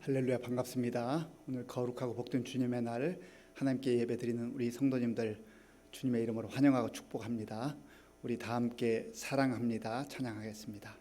할렐루야, 반갑습니다. 오늘 거룩하고 복된 주님의 날 하나님께 예배드리는 우리 성도님들 주님의 이름으로 환영하고 축복합니다. 우리 다 함께 사랑합니다 찬양하겠습니다.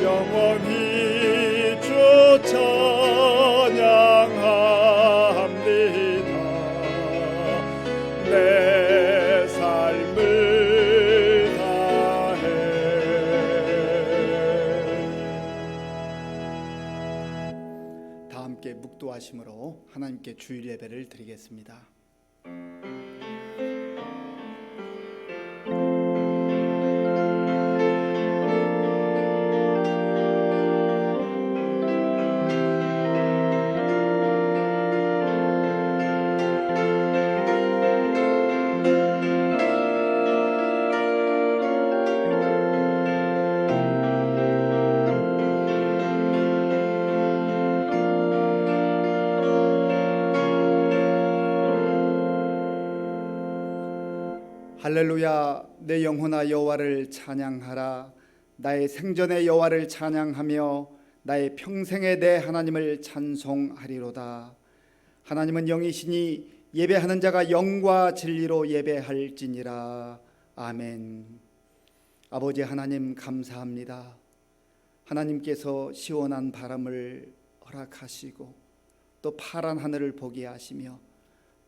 영원히 주 찬양합니다. 내 삶을 다해. 다 함께 묵도하심으로 하나님께 주일 예배를 드리겠습니다. 할렐루야, 내 영혼아 여호와를 찬양하라. 나의 생전의 여호와를 찬양하며 나의 평생에 내 하나님을 찬송하리로다. 하나님은 영이시니 예배하는 자가 영과 진리로 예배할지니라. 아멘. 아버지 하나님 감사합니다. 하나님께서 시원한 바람을 허락하시고 또 파란 하늘을 보게 하시며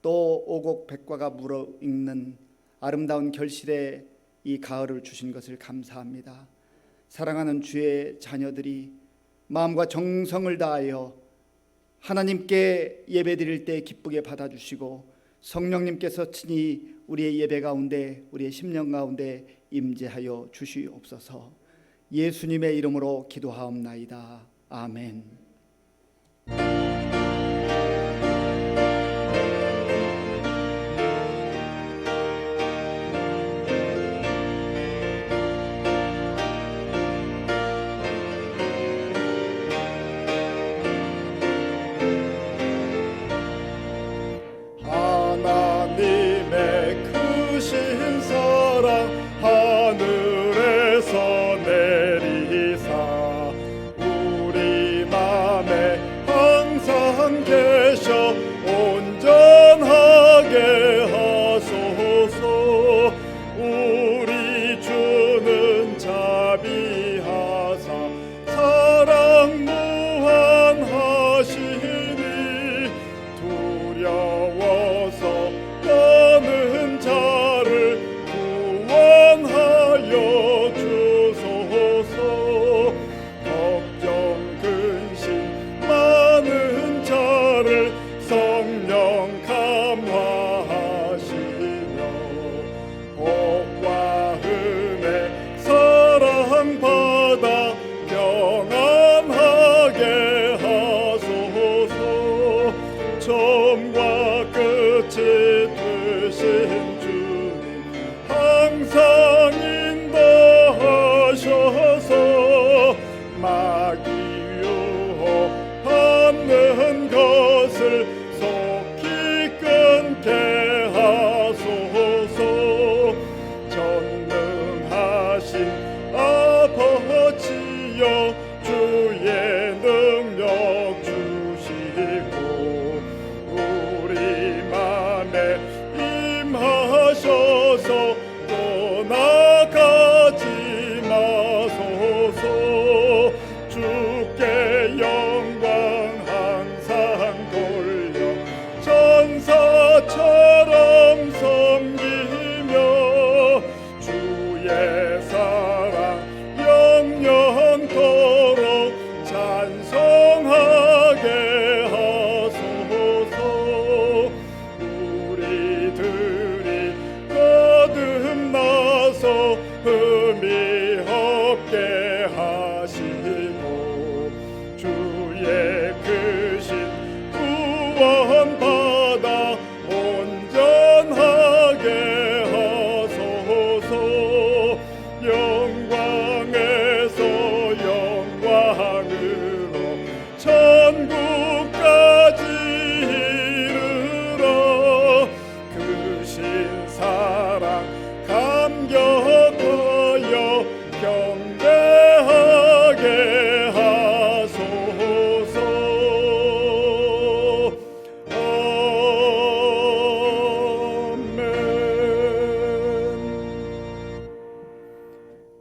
또 오곡백과가 물어익는 아름다운 결실의 이 가을을 주신 것을 감사합니다. 사랑하는 주의 자녀들이 마음과 정성을 다하여 하나님께 예배드릴 때 기쁘게 받아주시고 성령님께서 친히 우리의 예배 가운데 우리의 심령 가운데 임재하여 주시옵소서. 예수님의 이름으로 기도하옵나이다. 아멘. 하늘에서 내리사 우리 맘에 항상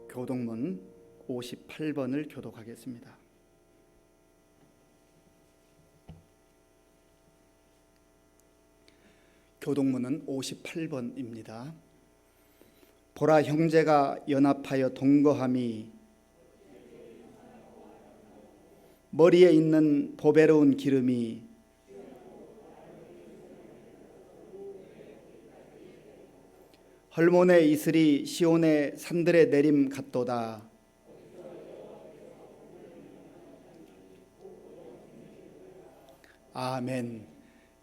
교동문 58번을 교독하겠습니다. 교동문은 58번입니다. 보라, 형제가 연합하여 동거함이 머리에 있는 보배로운 기름이 헐몬의 이슬이 시온의 산들에 내림 같도다. 아멘.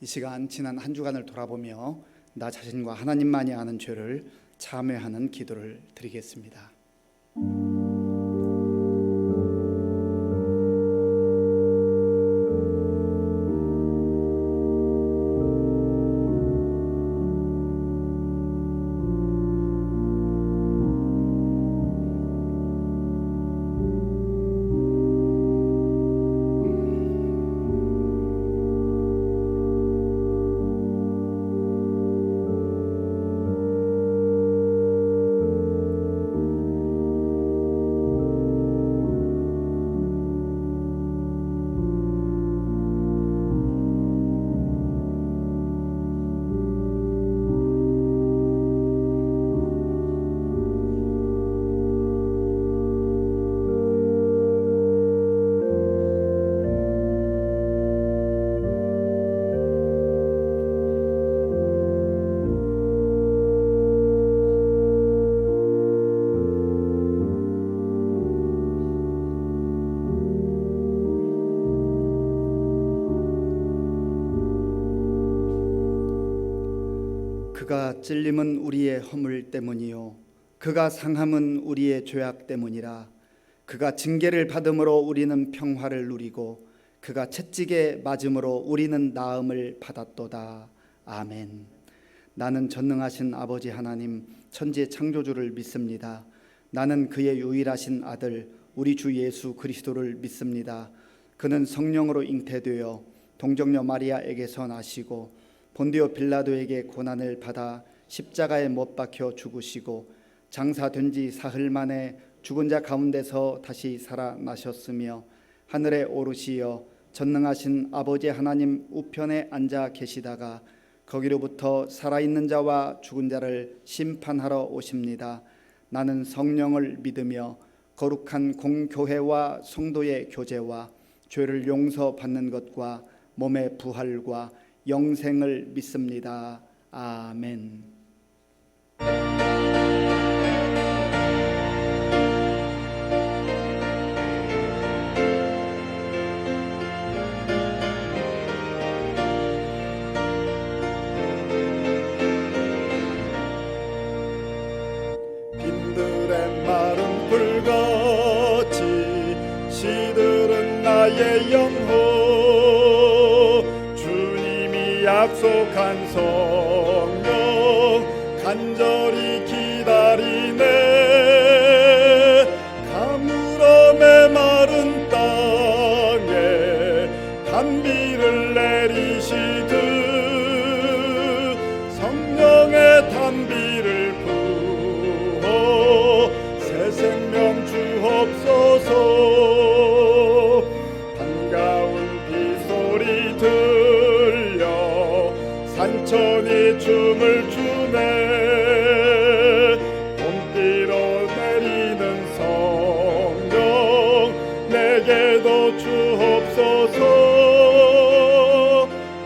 이 시간 지난 한 주간을 돌아보며 나 자신과 하나님만이 아는 죄를 참회하는 기도를 드리겠습니다. 그가 찔림은 우리의 허물 때문이요 그가 상함은 우리의 죄악 때문이라. 그가 징계를 받음으로 우리는 평화를 누리고 그가 채찍에 맞음으로 우리는 나음을 받았도다. 아멘. 나는 전능하신 아버지 하나님 천지의 창조주를 믿습니다. 나는 그의 유일하신 아들 우리 주 예수 그리스도를 믿습니다. 그는 성령으로 잉태되어 동정녀 마리아에게서 나시고 본디오 빌라도에게 고난을 받아 십자가에 못 박혀 죽으시고 장사된 지 사흘 만에 죽은 자 가운데서 다시 살아나셨으며 하늘에 오르시어 전능하신 아버지 하나님 우편에 앉아 계시다가 거기로부터 살아있는 자와 죽은 자를 심판하러 오십니다. 나는 성령을 믿으며 거룩한 공교회와 성도의 교제와 죄를 용서받는 것과 몸의 부활과 영생을 믿습니다. 아멘. 빈들의 마른 불같이 시들은 나의 영혼 약속한 성령 간절히 기다리네. 가물어 메마른 땅에 단비를 내리시듯 성령의 단비를 부어 새 생명 주옵소서. 반가운 빗소리 산천이 춤을 추네. 봄비로 내리는 성령 내게도 주옵소서.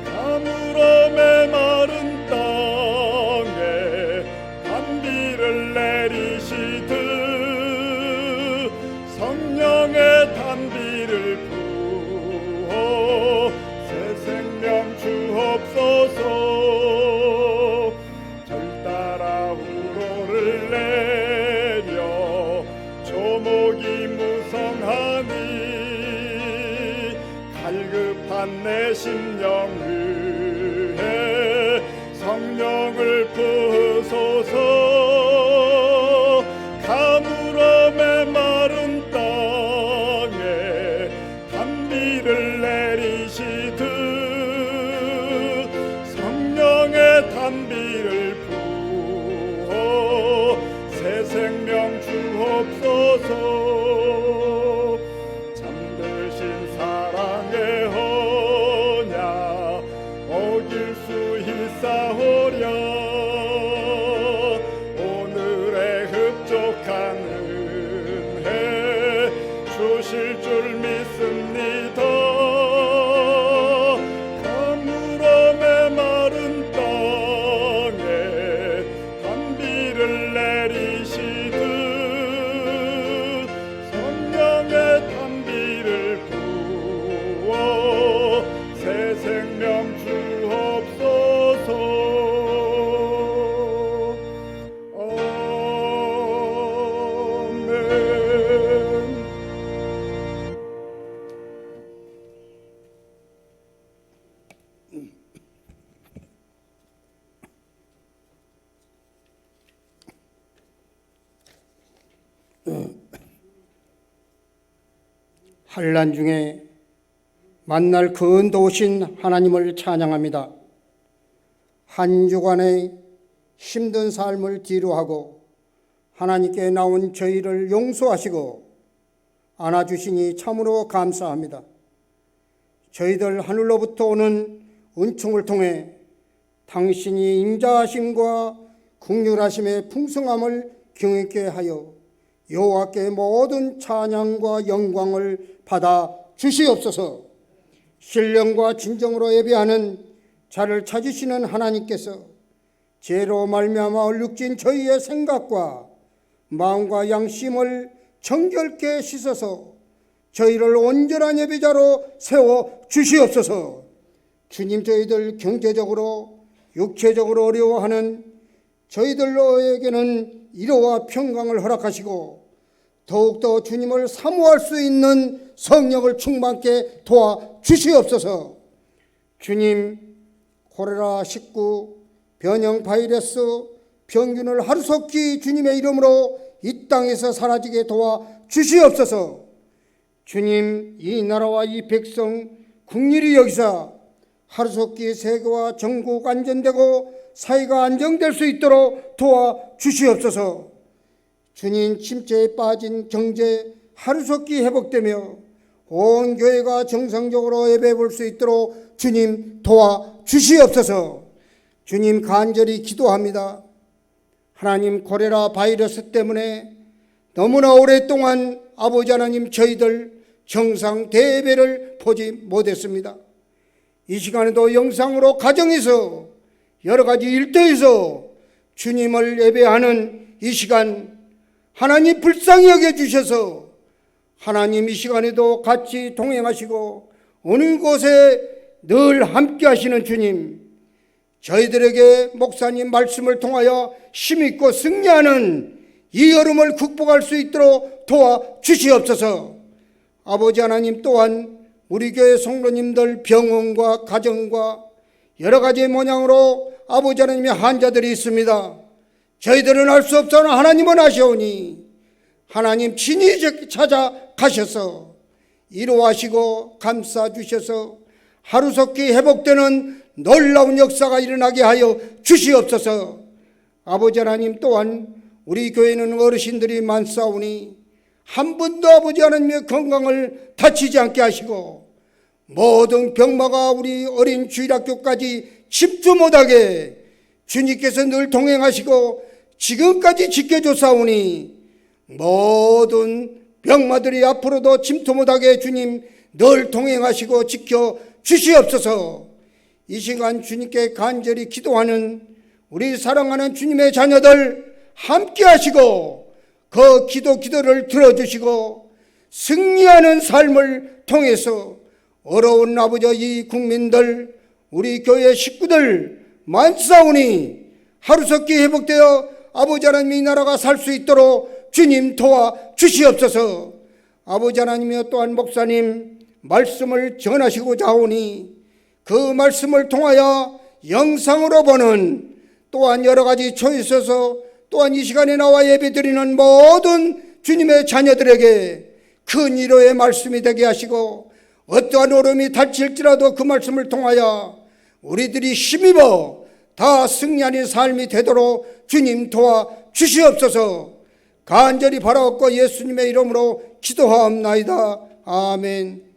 가물어 메마른 땅에 단비를 내리시듯 성령의 단비를 부어 새 생명 주옵소서. 절 따라 우로를 내려 조목이 무성하니 갈급한 내 심령 위에 성령을 부으소서. 가물어 메마른 땅에 단비를 내리시듯 단비를 부어 새 생명 주옵소서. 주실 줄 믿습니다. 가물어 메마른 땅에 단비를 내리시듯 성령의 단비를 부어 새 생명 주옵소서. 환난 중에 만날 그 은도우신 하나님을 찬양합니다. 한 주간의 힘든 삶을 뒤로하고 하나님께 나온 저희를 용서하시고 안아주시니 참으로 감사합니다. 저희들 하늘로부터 오는 은총을 통해 당신이 인자하심과 긍휼하심의 풍성함을 경험케 하여 여호와께 모든 찬양과 영광을 받아 주시옵소서. 신령과 진정으로 예배하는 자를 찾으시는 하나님께서 죄로 말미암아 얼룩진 저희의 생각과 마음과 양심을 정결케 씻어서 저희를 온전한 예배자로 세워 주시옵소서. 주님, 저희들 경제적으로 육체적으로 어려워하는 저희들로에게는 위로와 평강을 허락하시고 더욱더 주님을 사모할 수 있는 성령을 충만케 도와주시옵소서. 주님, 코레라19 변형 바이러스 병균을 하루속히 주님의 이름으로 이 땅에서 사라지게 도와주시옵소서. 주님, 이 나라와 이 백성 국리를 여기사 하루속히 세계와 전국 안전되고 사회가 안정될 수 있도록 도와주시옵소서. 주님, 침체에 빠진 경제 하루속히 회복되며 온 교회가 정상적으로 예배 볼 수 있도록 주님 도와주시옵소서. 주님, 간절히 기도합니다. 하나님, 코레라 바이러스 때문에 너무나 오랫동안 아버지 하나님 저희들 정상 대예배를 보지 못했습니다. 이 시간에도 영상으로 가정에서 여러 가지 일터에서 주님을 예배하는 이 시간 하나님 불쌍히 여겨주셔서 하나님 이 시간에도 같이 동행하시고 어느 곳에 늘 함께 하시는 주님, 저희들에게 목사님 말씀을 통하여 힘있고 승리하는 이 여름을 극복할 수 있도록 도와주시옵소서. 아버지 하나님, 또한 우리 교회 성도님들 병원과 가정과 여러 가지 모양으로 아버지 하나님의 환자들이 있습니다. 저희들은 알 수 없으나 하나님은 아시오니 하나님 친히 찾아가셔서 위로하시고 감싸주셔서 하루속히 회복되는 놀라운 역사가 일어나게 하여 주시옵소서. 아버지 하나님, 또한 우리 교회는 어르신들이 많사오니 한 번도 아버지 하나님의 건강을 다치지 않게 하시고 모든 병마가 우리 어린 주일학교까지 침투 못하게 주님께서 늘 동행하시고 지금까지 지켜줬사오니 모든 병마들이 앞으로도 침투 못하게 주님 늘 동행하시고 지켜주시옵소서. 이 시간 주님께 간절히 기도하는 우리 사랑하는 주님의 자녀들 함께 하시고 그 기도를 들어주시고 승리하는 삶을 통해서 어려운 아버지 이 국민들 우리 교회 식구들 많사오니 하루속히 회복되어 아버지 하나님 이 나라가 살 수 있도록 주님 도와주시옵소서. 아버지 하나님이여, 또한 목사님 말씀을 전하시고자 하오니 그 말씀을 통하여 영상으로 보는 또한 여러 가지 초이셔서 또한 이 시간에 나와 예배드리는 모든 주님의 자녀들에게 큰 위로의 말씀이 되게 하시고 어떠한 어려움이 닥칠지라도 그 말씀을 통하여 우리들이 힘입어 다 승리하는 삶이 되도록 주님 도와주시옵소서. 간절히 바라옵고 예수님의 이름으로 기도하옵나이다. 아멘.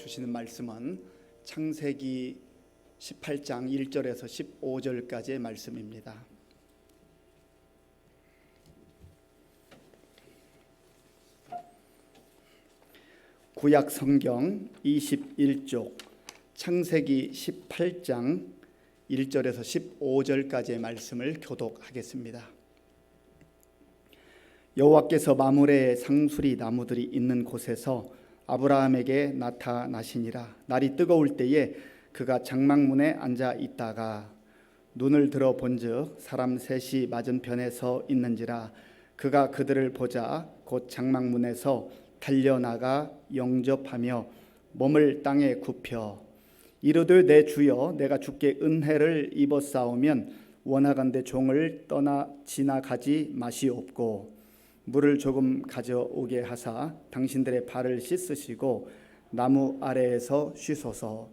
주시는 말씀은 창세기 18장 1절에서 15절까지의 말씀입니다. 구약 성경 21쪽 창세기 18장 1절에서 15절까지의 말씀을 교독하겠습니다. 여호와께서 마므레의 상수리 나무들이 있는 곳에서 아브라함에게 나타나시니라. 날이 뜨거울 때에 그가 장막문에 앉아 있다가 눈을 들어 본즉 사람 셋이 맞은편에 서 있는지라. 그가 그들을 보자 곧 장막문에서 달려나가 영접하며 몸을 땅에 굽혀 이르되 내 주여 내가 주께 은혜를 입었사오면 원하건대 종을 떠나 지나가지 마시옵고 물을 조금 가져오게 하사 당신들의 발을 씻으시고 나무 아래에서 쉬소서.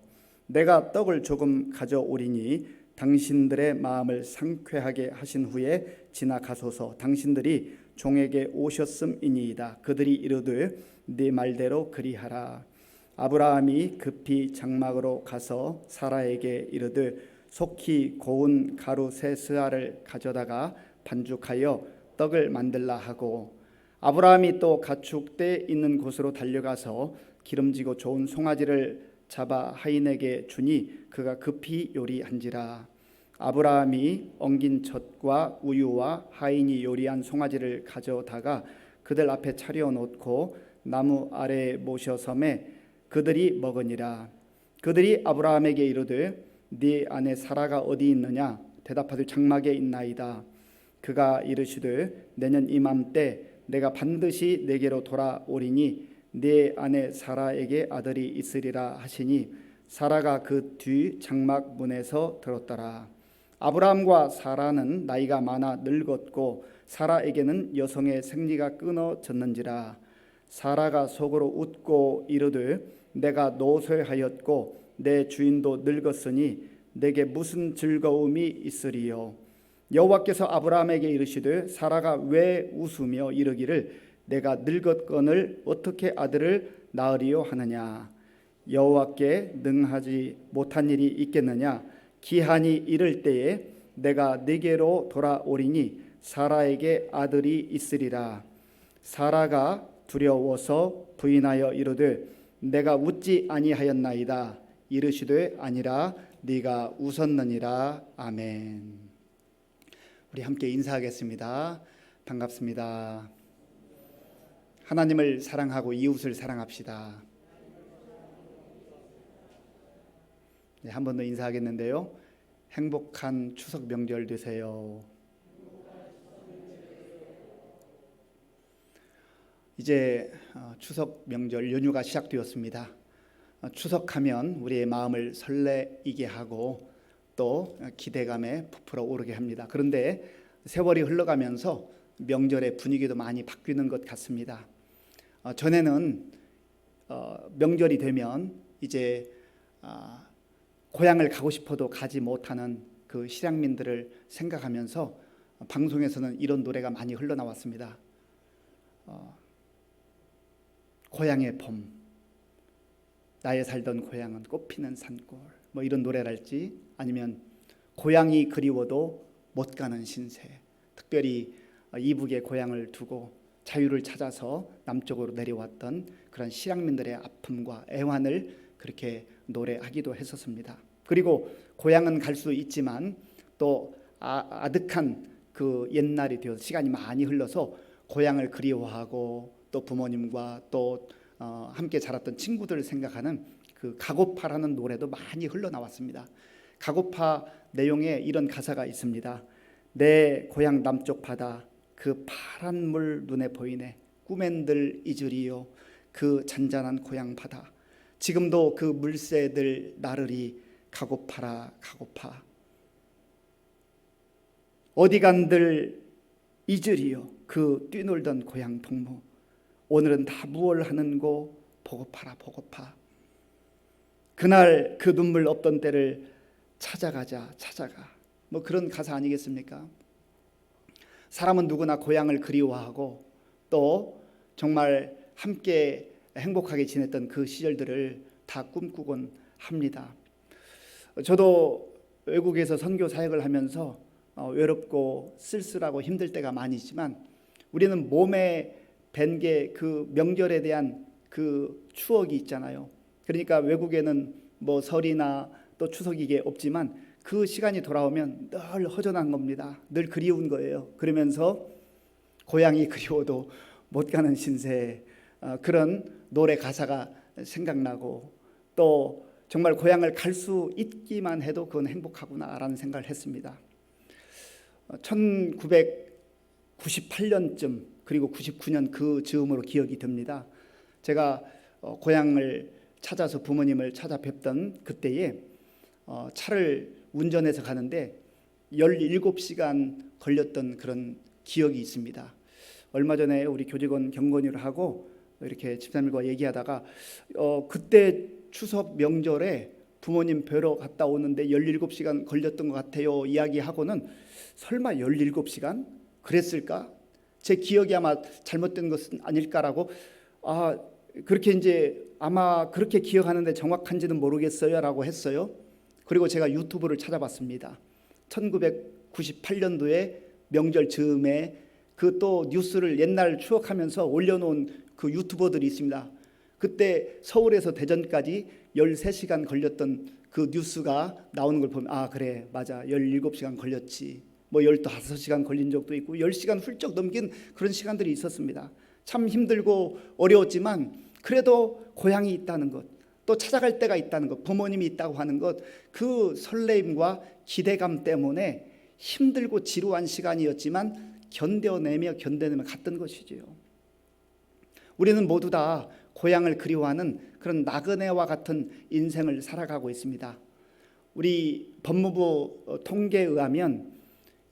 내가 떡을 조금 가져오리니 당신들의 마음을 상쾌하게 하신 후에 지나가소서. 당신들이 종에게 오셨음이니이다. 그들이 이르되 네 말대로 그리하라. 아브라함이 급히 장막으로 가서 사라에게 이르되 속히 고운 가루 세 스아를 가져다가 반죽하여 떡을 만들라 하고 아브라함이 또 가축대 있는 곳으로 달려가서 기름지고 좋은 송아지를 잡아 하인에게 주니 그가 급히 요리한지라. 아브라함이 엉긴 젖과 우유와 하인이 요리한 송아지를 가져다가 그들 앞에 차려 놓고 나무 아래에 모셔섬에 그들이 먹으니라. 그들이 아브라함에게 이르되 네 아내 사라가 어디 있느냐? 대답하되 장막에 있나이다. 그가 이르시되 내년 이맘때 내가 반드시 내게로 돌아오리니 네 아내 사라에게 아들이 있으리라 하시니 사라가 그 뒤 장막 문에서 들었더라. 아브라함과 사라는 나이가 많아 늙었고 사라에게는 여성의 생리가 끊어졌는지라. 사라가 속으로 웃고 이르되 내가 노쇠하였고 내 주인도 늙었으니 내게 무슨 즐거움이 있으리요. 여호와께서 아브라함에게 이르시되 사라가 왜 웃으며 이르기를 내가 늙었거늘 어떻게 아들을 낳으리요 하느냐. 여호와께 능하지 못한 일이 있겠느냐. 기한이 이를 때에 내가 네게로 돌아오리니 사라에게 아들이 있으리라. 사라가 두려워서 부인하여 이르되 내가 웃지 아니하였나이다. 이르시되 아니라 네가 웃었느니라. 아멘. 우리 함께 인사하겠습니다. 반갑습니다. 하나님을 사랑하고 이웃을 사랑합시다. 네, 한 번 더 인사하겠는데요. 행복한 추석 명절 되세요. 이제 추석 명절 연휴가 시작되었습니다. 추석하면 우리의 마음을 설레이게 하고 또 기대감에 부풀어 오르게 합니다. 그런데 세월이 흘러가면서 명절의 분위기도 많이 바뀌는 것 같습니다. 전에는 명절이 되면 이제 고향을 가고 싶어도 가지 못하는 그 실향민들을 생각하면서 방송에서는 이런 노래가 많이 흘러나왔습니다. 고향의 봄, 나의 살던 고향은 꽃피는 산골, 뭐 이런 노래랄지, 아니면 고향이 그리워도 못 가는 신세, 특별히 이북의 고향을 두고 자유를 찾아서 남쪽으로 내려왔던 그런 실향민들의 아픔과 애환을 그렇게 노래하기도 했었습니다. 그리고 고향은 갈 수 있지만 또 아득한 그 옛날이 되어서 시간이 많이 흘러서 고향을 그리워하고 또 부모님과 또 함께 자랐던 친구들을 생각하는 그 가고파라는 노래도 많이 흘러나왔습니다. 가고파 내용에 이런 가사가 있습니다. 내 고향 남쪽 바다 그 파란 물 눈에 보이네. 꿈엔들 잊으리요 그 잔잔한 고향 바다. 지금도 그 물새들 나르리 가고파라 가고파. 어디 간들 잊으리요 그 뛰놀던 고향 동무. 오늘은 다 무얼 하는고 보고파라 보고파. 그날 그 눈물 없던 때를 찾아가자 찾아가. 뭐 그런 가사 아니겠습니까? 사람은 누구나 고향을 그리워하고 또 정말 함께 행복하게 지냈던 그 시절들을 다 꿈꾸곤 합니다. 저도 외국에서 선교 사역을 하면서 외롭고 쓸쓸하고 힘들 때가 많이 있지만 우리는 몸에 밴 게 그 명절에 대한 그 추억이 있잖아요. 그러니까 외국에는 뭐 설이나 또 추석이 이게 없지만 그 시간이 돌아오면 늘 허전한 겁니다. 늘 그리운 거예요. 그러면서 고향이 그리워도 못 가는 신세, 그런 노래 가사가 생각나고 또 정말 고향을 갈 수 있기만 해도 그건 행복하구나라는 생각을 했습니다. 1998년쯤 그리고 99년 그 즈음으로 기억이 듭니다. 제가 고향을 찾아서 부모님을 찾아뵙던 그때에 차를 운전해서 가는데 17시간 걸렸던 그런 기억이 있습니다. 얼마 전에 우리 교직원 경건이를 하고 이렇게 집사님과 얘기하다가 그때 추석 명절에 부모님 뵈러 갔다 오는데 17시간 걸렸던 것 같아요 이야기하고는 설마 17시간? 그랬을까? 제 기억이 아마 잘못된 것은 아닐까라고 그렇게 이제 아마 그렇게 기억하는데 정확한지는 모르겠어요 라고 했어요. 그리고 제가 유튜브를 찾아봤습니다. 1998년도에 명절 즈음에 그 또 뉴스를 옛날 추억하면서 올려놓은 그 유튜버들이 있습니다. 그때 서울에서 대전까지 13시간 걸렸던 그 뉴스가 나오는 걸 보면 그래 맞아 17시간 걸렸지, 뭐 15시간 걸린 적도 있고 10시간 훌쩍 넘긴 그런 시간들이 있었습니다. 참 힘들고 어려웠지만 그래도 고향이 있다는 것, 또 찾아갈 때가 있다는 것, 부모님이 있다고 하는 것, 그 설레임과 기대감 때문에 힘들고 지루한 시간이었지만 견뎌내며 갔던 것이지요. 우리는 모두 다 고향을 그리워하는 그런 나그네와 같은 인생을 살아가고 있습니다. 우리 법무부 통계에 의하면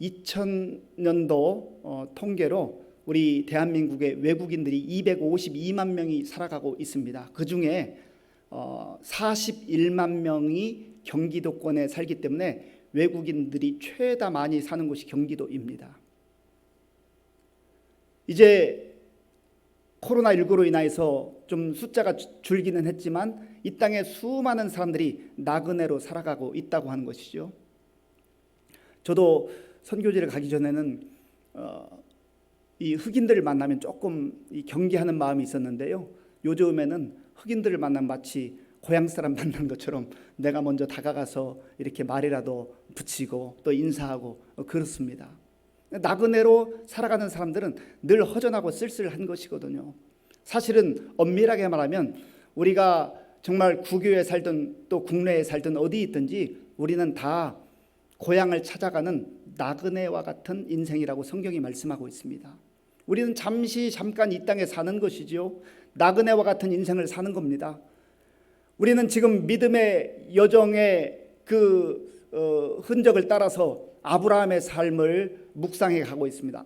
2000년도 통계로 우리 대한민국의 외국인들이 252만 명이 살아가고 있습니다. 그 중에 41만 명이 경기도권에 살기 때문에 외국인들이 최다 많이 사는 곳이 경기도입니다. 이제 코로나19로 인해서 좀 숫자가 줄기는 했지만 이 땅에 수많은 사람들이 나그네로 살아가고 있다고 하는 것이죠. 저도 선교지를 가기 전에는 이 흑인들을 만나면 조금 경계하는 마음이 있었는데요. 요즘에는 흑인들을 만나면 마치 고향 사람 만난 것처럼 내가 먼저 다가가서 이렇게 말이라도 붙이고 또 인사하고 그렇습니다. 나그네로 살아가는 사람들은 늘 허전하고 쓸쓸한 것이거든요. 사실은 엄밀하게 말하면 우리가 정말 국교에 살든 또 국내에 살든 어디 있든지 우리는 다 고향을 찾아가는 나그네와 같은 인생이라고 성경이 말씀하고 있습니다. 우리는 잠깐 이 땅에 사는 것이죠. 나그네와 같은 인생을 사는 겁니다. 우리는 지금 믿음의 여정의 그 흔적을 따라서 아브라함의 삶을 묵상해 가고 있습니다.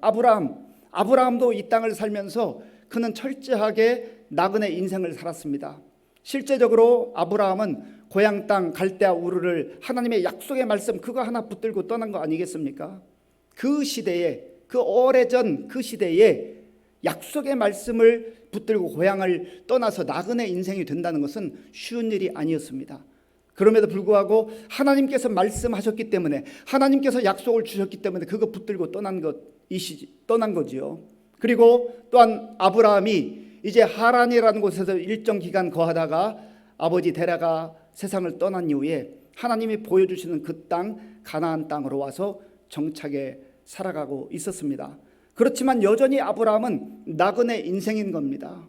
아브라함도 이 땅을 살면서 그는 철저하게 나그네 인생을 살았습니다. 실제적으로 아브라함은 고향 땅 갈대아 우르를 하나님의 약속의 말씀 그거 하나 붙들고 떠난 거 아니겠습니까? 그 시대에, 그 오래전 그 시대에 약속의 말씀을 붙들고 고향을 떠나서 나그네 인생이 된다는 것은 쉬운 일이 아니었습니다. 그럼에도 불구하고 하나님께서 말씀하셨기 때문에, 하나님께서 약속을 주셨기 때문에 그거 붙들고 떠난 거지요. 그리고 또한 아브라함이 이제 하란이라는 곳에서 일정 기간 거하다가 아버지 데라가 세상을 떠난 이후에 하나님이 보여주시는 그 땅 가나안 땅으로 와서 정착에 살아가고 있었습니다. 그렇지만 여전히 아브라함은 나그네 인생인 겁니다.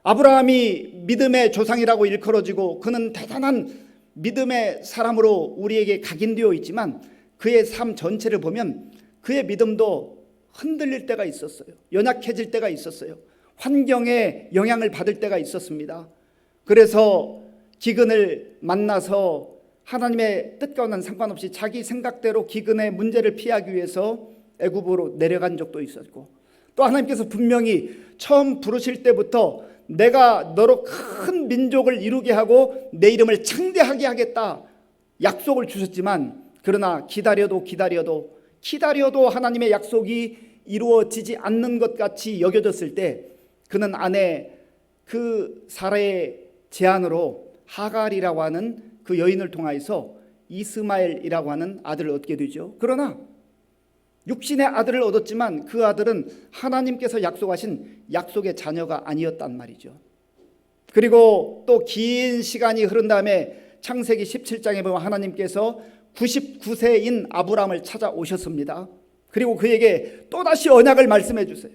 아브라함이 믿음의 조상이라고 일컬어지고 그는 대단한 믿음의 사람으로 우리에게 각인되어 있지만 그의 삶 전체를 보면 그의 믿음도 흔들릴 때가 있었어요. 연약해질 때가 있었어요. 환경에 영향을 받을 때가 있었습니다. 그래서 기근을 만나서 하나님의 뜻과는 상관없이 자기 생각대로 기근의 문제를 피하기 위해서 애굽으로 내려간 적도 있었고, 또 하나님께서 분명히 처음 부르실 때부터 내가 너로 큰 민족을 이루게 하고 내 이름을 창대하게 하겠다 약속을 주셨지만, 그러나 기다려도 하나님의 약속이 이루어지지 않는 것 같이 여겨졌을 때 그는 아내 그 사라의 제안으로 하갈이라고 하는 그 여인을 통하여서 이스마엘이라고 하는 아들을 얻게 되죠. 그러나 육신의 아들을 얻었지만 그 아들은 하나님께서 약속하신 약속의 자녀가 아니었단 말이죠. 그리고 또 긴 시간이 흐른 다음에 창세기 17장에 보면 하나님께서 99세인 아브라함을 찾아오셨습니다. 그리고 그에게 또다시 언약을 말씀해 주세요.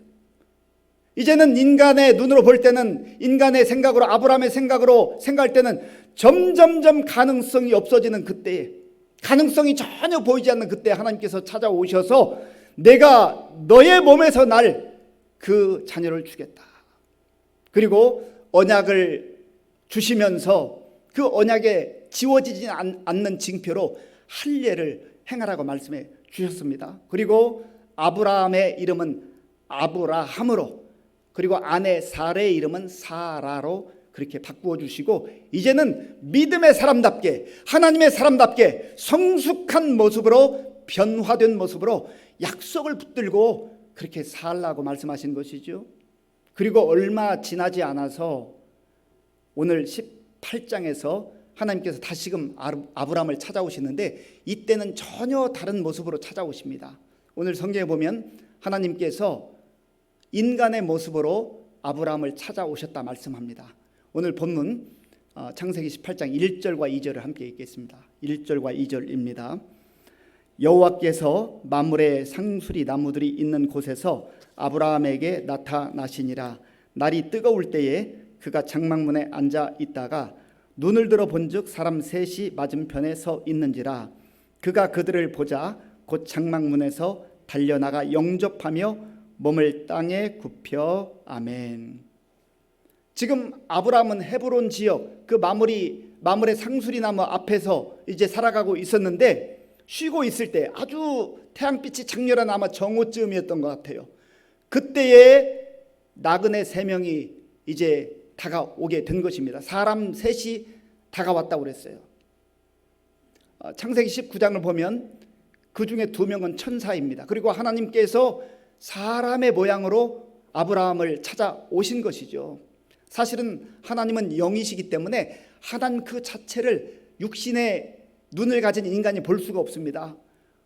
이제는 인간의 눈으로 볼 때는, 인간의 생각으로, 아브라함의 생각으로 생각할 때는 점점점 가능성이 없어지는 그때에, 가능성이 전혀 보이지 않는 그때 하나님께서 찾아오셔서 내가 너의 몸에서 날 그 자녀를 주겠다. 그리고 언약을 주시면서 그 언약에 지워지지 않는 징표로 할례를 행하라고 말씀해 주셨습니다. 그리고 아브라함의 이름은 아브라함으로, 그리고 아내 사레의 이름은 사라로 그렇게 바꾸어 주시고, 이제는 믿음의 사람답게, 하나님의 사람답게 성숙한 모습으로, 변화된 모습으로 약속을 붙들고 그렇게 살라고 말씀하신 것이죠. 그리고 얼마 지나지 않아서 오늘 18장에서 하나님께서 다시금 아브라함을 찾아오시는데, 이때는 전혀 다른 모습으로 찾아오십니다. 오늘 성경에 보면 하나님께서 인간의 모습으로 아브라함을 찾아오셨다 말씀합니다. 오늘 본문 창세기 18장 1절과 2절을 함께 읽겠습니다. 1절과 2절입니다. 여호와께서 만물의 상수리 나무들이 있는 곳에서 아브라함에게 나타나시니라. 날이 뜨거울 때에 그가 장막문에 앉아 있다가 눈을 들어 본즉 사람 셋이 맞은편에 서 있는지라. 그가 그들을 보자 곧 장막문에서 달려나가 영접하며 몸을 땅에 굽혀 아멘. 지금 아브라함은 헤브론 지역 그 마물의 상수리 나무 앞에서 이제 살아가고 있었는데, 쉬고 있을 때 아주 태양빛이 장렬한 아마 정오쯤이었던 것 같아요. 그때에 나그네 3명이 이제 다가오게 된 것입니다. 사람 셋이 다가왔다고 그랬어요. 창세기 19장을 보면 그 중에 2명은 천사입니다. 그리고 하나님께서 사람의 모양으로 아브라함을 찾아오신 것이죠. 사실은 하나님은 영이시기 때문에 하나님 그 자체를 육신의 눈을 가진 인간이 볼 수가 없습니다.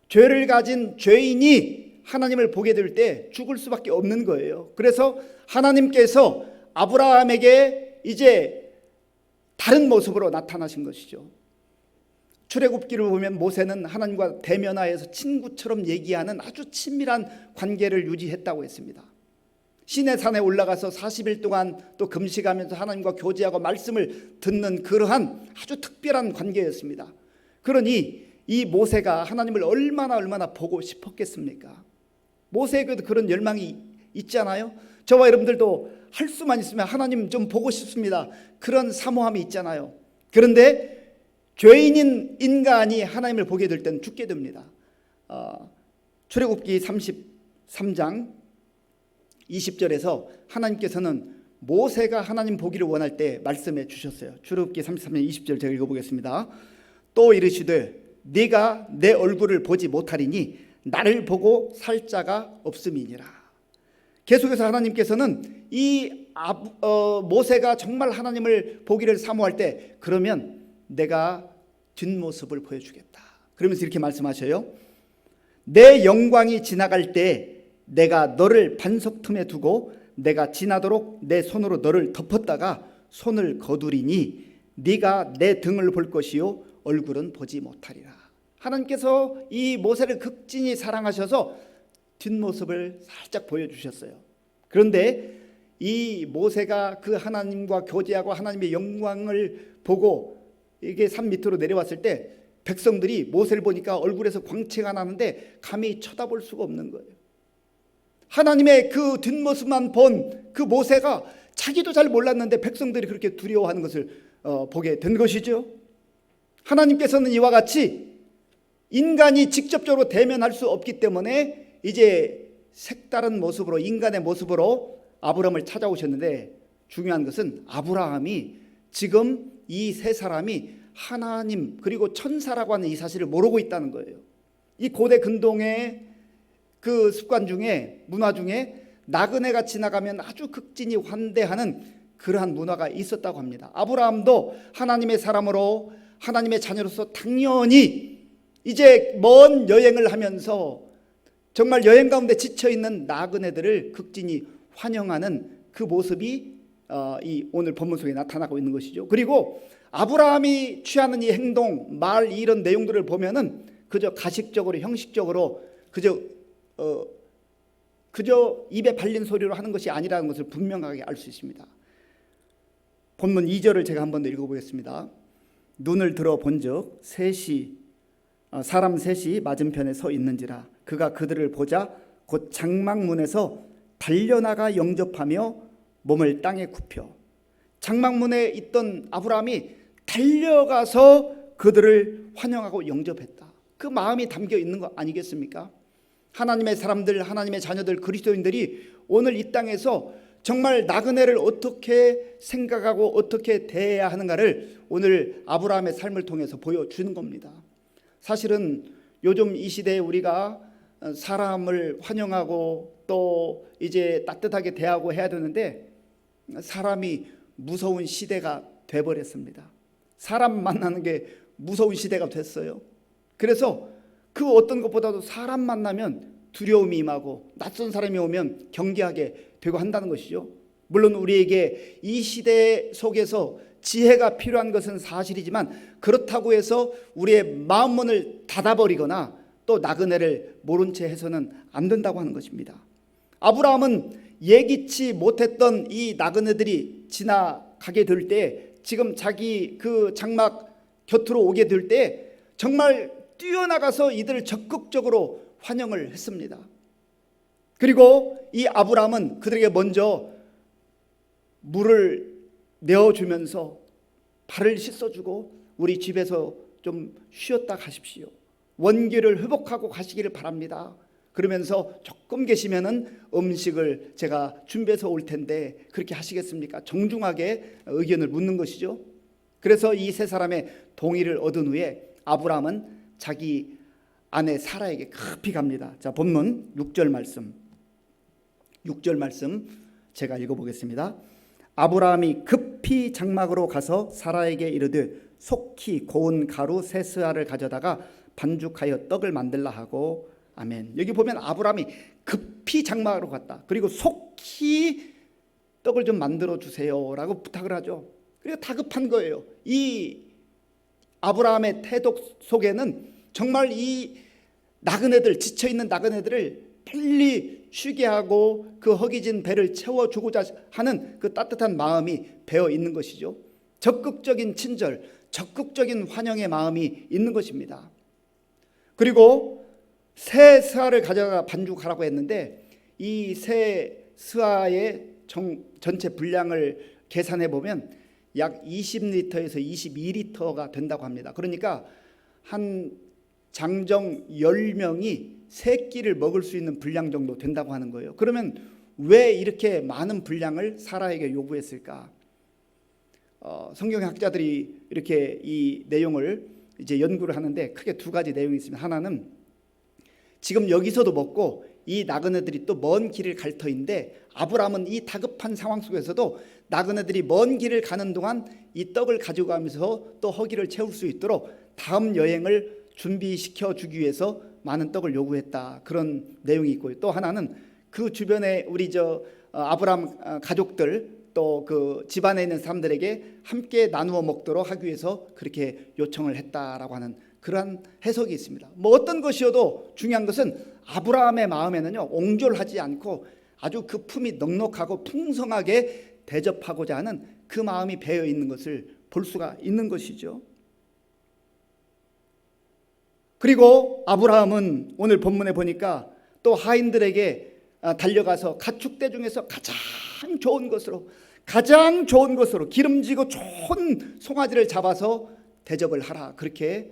죄를 가진 죄인이 하나님을 보게 될 때 죽을 수밖에 없는 거예요. 그래서 하나님께서 아브라함에게 이제 다른 모습으로 나타나신 것이죠. 출애굽기를 보면 모세는 하나님과 대면하여서 친구처럼 얘기하는 아주 친밀한 관계를 유지했다고 했습니다. 시내산에 올라가서 40일 동안 또 금식하면서 하나님과 교제하고 말씀을 듣는 그러한 아주 특별한 관계였습니다. 그러니 이 모세가 하나님을 얼마나 보고 싶었겠습니까? 모세에게도 그런 열망이 있잖아요. 저와 여러분들도 할 수만 있으면 하나님 좀 보고 싶습니다. 그런 사모함이 있잖아요. 그런데 죄인인 인간이 하나님을 보게 될 때는 죽게 됩니다. 출애굽기 33장 20절에서 하나님께서는 모세가 하나님 보기를 원할 때 말씀해 주셨어요. 출애굽기 33장 20절 제가 읽어보겠습니다. 또 이르시되 네가 내 얼굴을 보지 못하리니 나를 보고 살 자가 없음이니라. 계속해서 하나님께서는 이 모세가 정말 하나님을 보기를 사모할 때 그러면 내가 뒷모습을 보여주겠다. 그러면서 이렇게 말씀하셔요. 내 영광이 지나갈 때 내가 너를 반석 틈에 두고 내가 지나도록 내 손으로 너를 덮었다가 손을 거두리니 네가 내 등을 볼 것이요 얼굴은 보지 못하리라. 하나님께서 이 모세를 극진히 사랑하셔서 뒷모습을 살짝 보여주셨어요. 그런데 이 모세가 그 하나님과 교제하고 하나님의 영광을 보고 이게 산 밑으로 내려왔을 때 백성들이 모세를 보니까 얼굴에서 광채가 나는데 감히 쳐다볼 수가 없는 거예요. 하나님의 그 뒷모습만 본 그 모세가 자기도 잘 몰랐는데 백성들이 그렇게 두려워하는 것을 보게 된 것이죠. 하나님께서는 이와 같이 인간이 직접적으로 대면할 수 없기 때문에 이제 색다른 모습으로, 인간의 모습으로 아브라함을 찾아오셨는데, 중요한 것은 아브라함이 지금 이 세 사람이 하나님 그리고 천사라고 하는 이 사실을 모르고 있다는 거예요. 이 고대 근동의 그 습관 중에, 문화 중에 나그네가 지나가면 아주 극진히 환대하는 그러한 문화가 있었다고 합니다. 아브라함도 하나님의 사람으로 하나님의 자녀로서 당연히 이제 먼 여행을 하면서 정말 여행 가운데 지쳐있는 나그네들을 극진히 환영하는 그 모습이 이 오늘 본문 속에 나타나고 있는 것이죠. 그리고 아브라함이 취하는 이 행동, 말 이런 내용들을 보면은 그저 가식적으로 형식적으로 그저 입에 발린 소리로 하는 것이 아니라는 것을 분명하게 알 수 있습니다. 본문 2절을 제가 한번 더 읽어보겠습니다. 눈을 들어 본즉 사람 셋이 맞은편에 서 있는지라 그가 그들을 보자 곧 장막문에서 달려나가 영접하며 몸을 땅에 굽혀. 장막문에 있던 아브라함이 달려가서 그들을 환영하고 영접했다. 그 마음이 담겨 있는 거 아니겠습니까? 하나님의 사람들, 하나님의 자녀들, 그리스도인들이 오늘 이 땅에서 정말 나그네를 어떻게 생각하고 어떻게 대해야 하는가를 오늘 아브라함의 삶을 통해서 보여주는 겁니다. 사실은 요즘 이 시대에 우리가 사람을 환영하고 또 이제 따뜻하게 대하고 해야 되는데 사람이 무서운 시대가 돼버렸습니다. 사람 만나는 게 무서운 시대가 됐어요. 그래서 그 어떤 것보다도 사람 만나면 두려움이 임하고 낯선 사람이 오면 경계하게 되고 한다는 것이죠. 물론 우리에게 이 시대 속에서 지혜가 필요한 것은 사실이지만 그렇다고 해서 우리의 마음문을 닫아버리거나 또 나그네를 모른 채 해서는 안 된다고 하는 것입니다. 아브라함은 예기치 못했던 이 나그네들이 지나가게 될 때 지금 자기 그 장막 곁으로 오게 될 때 정말 뛰어나가서 이들을 적극적으로 환영을 했습니다. 그리고 이 아브라함은 그들에게 먼저 물을 내어주면서 발을 씻어주고 우리 집에서 좀 쉬었다 가십시오. 원기를 회복하고 가시기를 바랍니다. 그러면서 조금 계시면은 음식을 제가 준비해서 올 텐데 그렇게 하시겠습니까? 정중하게 의견을 묻는 것이죠. 그래서 이 세 사람의 동의를 얻은 후에 아브라함은 자기 아내 사라에게 급히 갑니다. 자, 본문 6절 말씀 제가 읽어보겠습니다. 아브라함이 급히 장막으로 가서 사라에게 이르되 속히 고운 가루 세 스아를 가져다가 반죽하여 떡을 만들라 하고. 아멘. 여기 보면 아브라함이 급히 장막으로 갔다. 그리고 속히 떡을 좀 만들어 주세요라고 부탁을 하죠. 그리고 다급한 거예요. 이 아브라함의 태도 속에는 정말 이 나그네들, 지쳐있는 나그네들을 빨리 쉬게 하고 그 허기진 배를 채워주고자 하는 그 따뜻한 마음이 배어 있는 것이죠. 적극적인 친절, 적극적인 환영의 마음이 있는 것입니다. 그리고 새 스아를 가져가 반죽하라고 했는데 이 새 스아의 전체 분량을 계산해 보면 약 20리터에서 22리터가 된다고 합니다. 그러니까 한 장정 10명이 세 끼를 먹을 수 있는 분량 정도 된다고 하는 거예요. 그러면 왜 이렇게 많은 분량을 사라에게 요구했을까? 성경학자들이 이렇게 이 내용을 이제 연구를 하는데 크게 두 가지 내용이 있습니다. 하나는 지금 여기서도 먹고 이 나그네들이 또 먼 길을 갈 터인데 아브라함은 이 다급한 상황 속에서도 나그네들이 먼 길을 가는 동안 이 떡을 가지고 가면서 또 허기를 채울 수 있도록 다음 여행을 준비시켜 주기 위해서 많은 떡을 요구했다. 그런 내용이 있고요. 또 하나는 그 주변에 우리 아브라함 가족들 또 그 집안에 있는 사람들에게 함께 나누어 먹도록 하기 위해서 그렇게 요청을 했다라고 하는 그러한 해석이 있습니다. 뭐 어떤 것이어도 중요한 것은 아브라함의 마음에는요 옹졸하지 않고 아주 그 품이 넉넉하고 풍성하게 대접하고자 하는 그 마음이 배어 있는 것을 볼 수가 있는 것이죠. 그리고 아브라함은 오늘 본문에 보니까 또 하인들에게 달려가서 가축대 중에서 가장 좋은 것으로 기름지고 좋은 송아지를 잡아서 대접을 하라 그렇게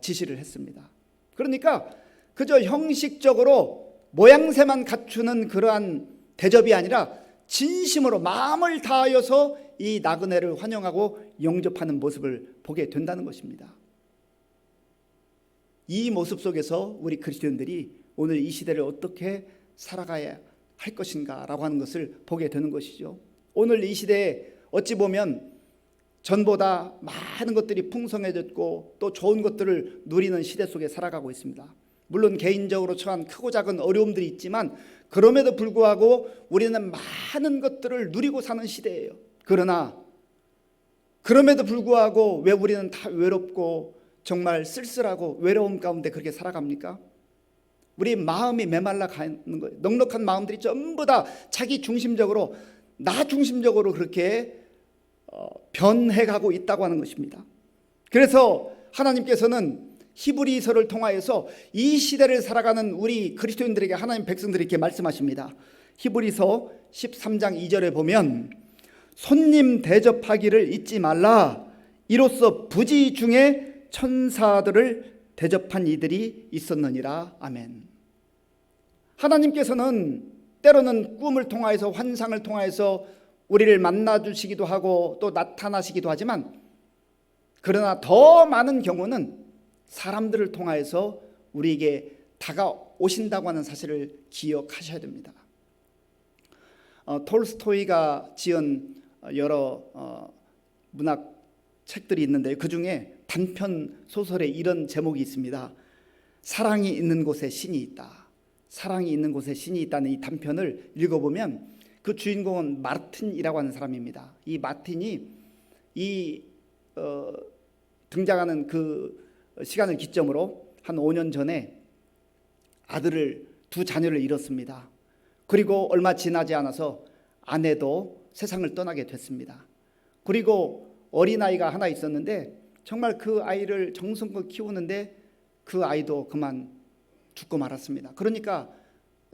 지시를 했습니다. 그러니까 그저 형식적으로 모양새만 갖추는 그러한 대접이 아니라 진심으로 마음을 다하여서 이 나그네를 환영하고 영접하는 모습을 보게 된다는 것입니다. 이 모습 속에서 우리 그리스도인들이 오늘 이 시대를 어떻게 살아가야 할 것인가 라고 하는 것을 보게 되는 것이죠. 오늘 이 시대에 어찌 보면 전보다 많은 것들이 풍성해졌고 또 좋은 것들을 누리는 시대 속에 살아가고 있습니다. 물론 개인적으로 처한 크고 작은 어려움들이 있지만 그럼에도 불구하고 우리는 많은 것들을 누리고 사는 시대예요. 그러나 그럼에도 불구하고 왜 우리는 다 외롭고 정말 쓸쓸하고 외로움 가운데 그렇게 살아갑니까? 우리 마음이 메말라 가는 거예요. 넉넉한 마음들이 전부 다 자기 중심적으로, 나 중심적으로 그렇게 변해가고 있다고 하는 것입니다. 그래서 하나님께서는 히브리서를 통하여서 이 시대를 살아가는 우리 그리스도인들에게, 하나님 백성들에게 이렇게 말씀하십니다. 히브리서 13장 2절에 보면 손님 대접하기를 잊지 말라. 이로써 부지 중에 천사들을 대접한 이들이 있었느니라. 아멘. 하나님께서는 때로는 꿈을 통하여서, 환상을 통하여서 우리를 만나주시기도 하고 또 나타나시기도 하지만, 그러나 더 많은 경우는 사람들을 통하여서 우리에게 다가오신다고 하는 사실을 기억하셔야 됩니다. 톨스토이가 지은 여러 문학 책들이 있는데 그 중에 단편 소설에 이런 제목이 있습니다. 사랑이 있는 곳에 신이 있다. 사랑이 있는 곳에 신이 있다는 이 단편을 읽어보면 그 주인공은 마틴이라고 하는 사람입니다. 이 마틴이 등장하는 그 시간을 기점으로 한 5년 전에 두 자녀를 잃었습니다. 그리고 얼마 지나지 않아서 아내도 세상을 떠나게 됐습니다. 그리고 어린아이가 하나 있었는데 정말 그 아이를 정성껏 키우는데 그 아이도 그만 죽고 말았습니다. 그러니까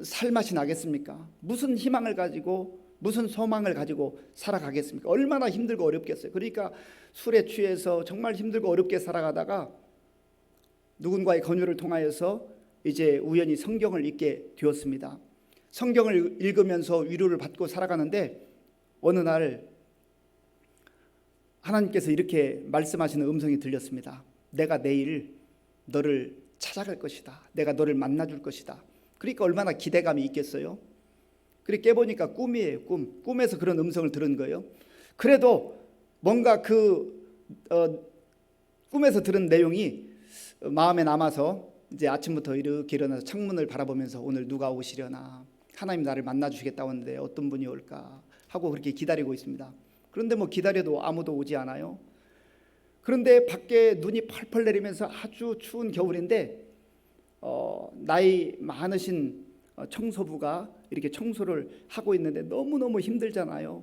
살맛이 나겠습니까? 무슨 희망을 가지고, 무슨 소망을 가지고 살아가겠습니까? 얼마나 힘들고 어렵겠어요. 그러니까 술에 취해서 정말 힘들고 어렵게 살아가다가 누군가의 권유를 통하여서 이제 우연히 성경을 읽게 되었습니다. 성경을 읽으면서 위로를 받고 살아가는데 어느 날 하나님께서 이렇게 말씀하시는 음성이 들렸습니다. 내가 내일 너를 찾아갈 것이다. 내가 너를 만나줄 것이다. 그러니까 얼마나 기대감이 있겠어요. 그리고 깨보니까 꿈이에요. 꿈에서 그런 음성을 들은 거예요. 그래도 뭔가 꿈에서 들은 내용이 마음에 남아서 이제 아침부터 이렇게 일어나서 창문을 바라보면서 오늘 누가 오시려나, 하나님 나를 만나주시겠다고 하는데 어떤 분이 올까 하고 그렇게 기다리고 있습니다. 그런데 뭐 기다려도 아무도 오지 않아요. 그런데 밖에 눈이 펄펄 내리면서 아주 추운 겨울인데 나이 많으신 청소부가 이렇게 청소를 하고 있는데 너무너무 힘들잖아요.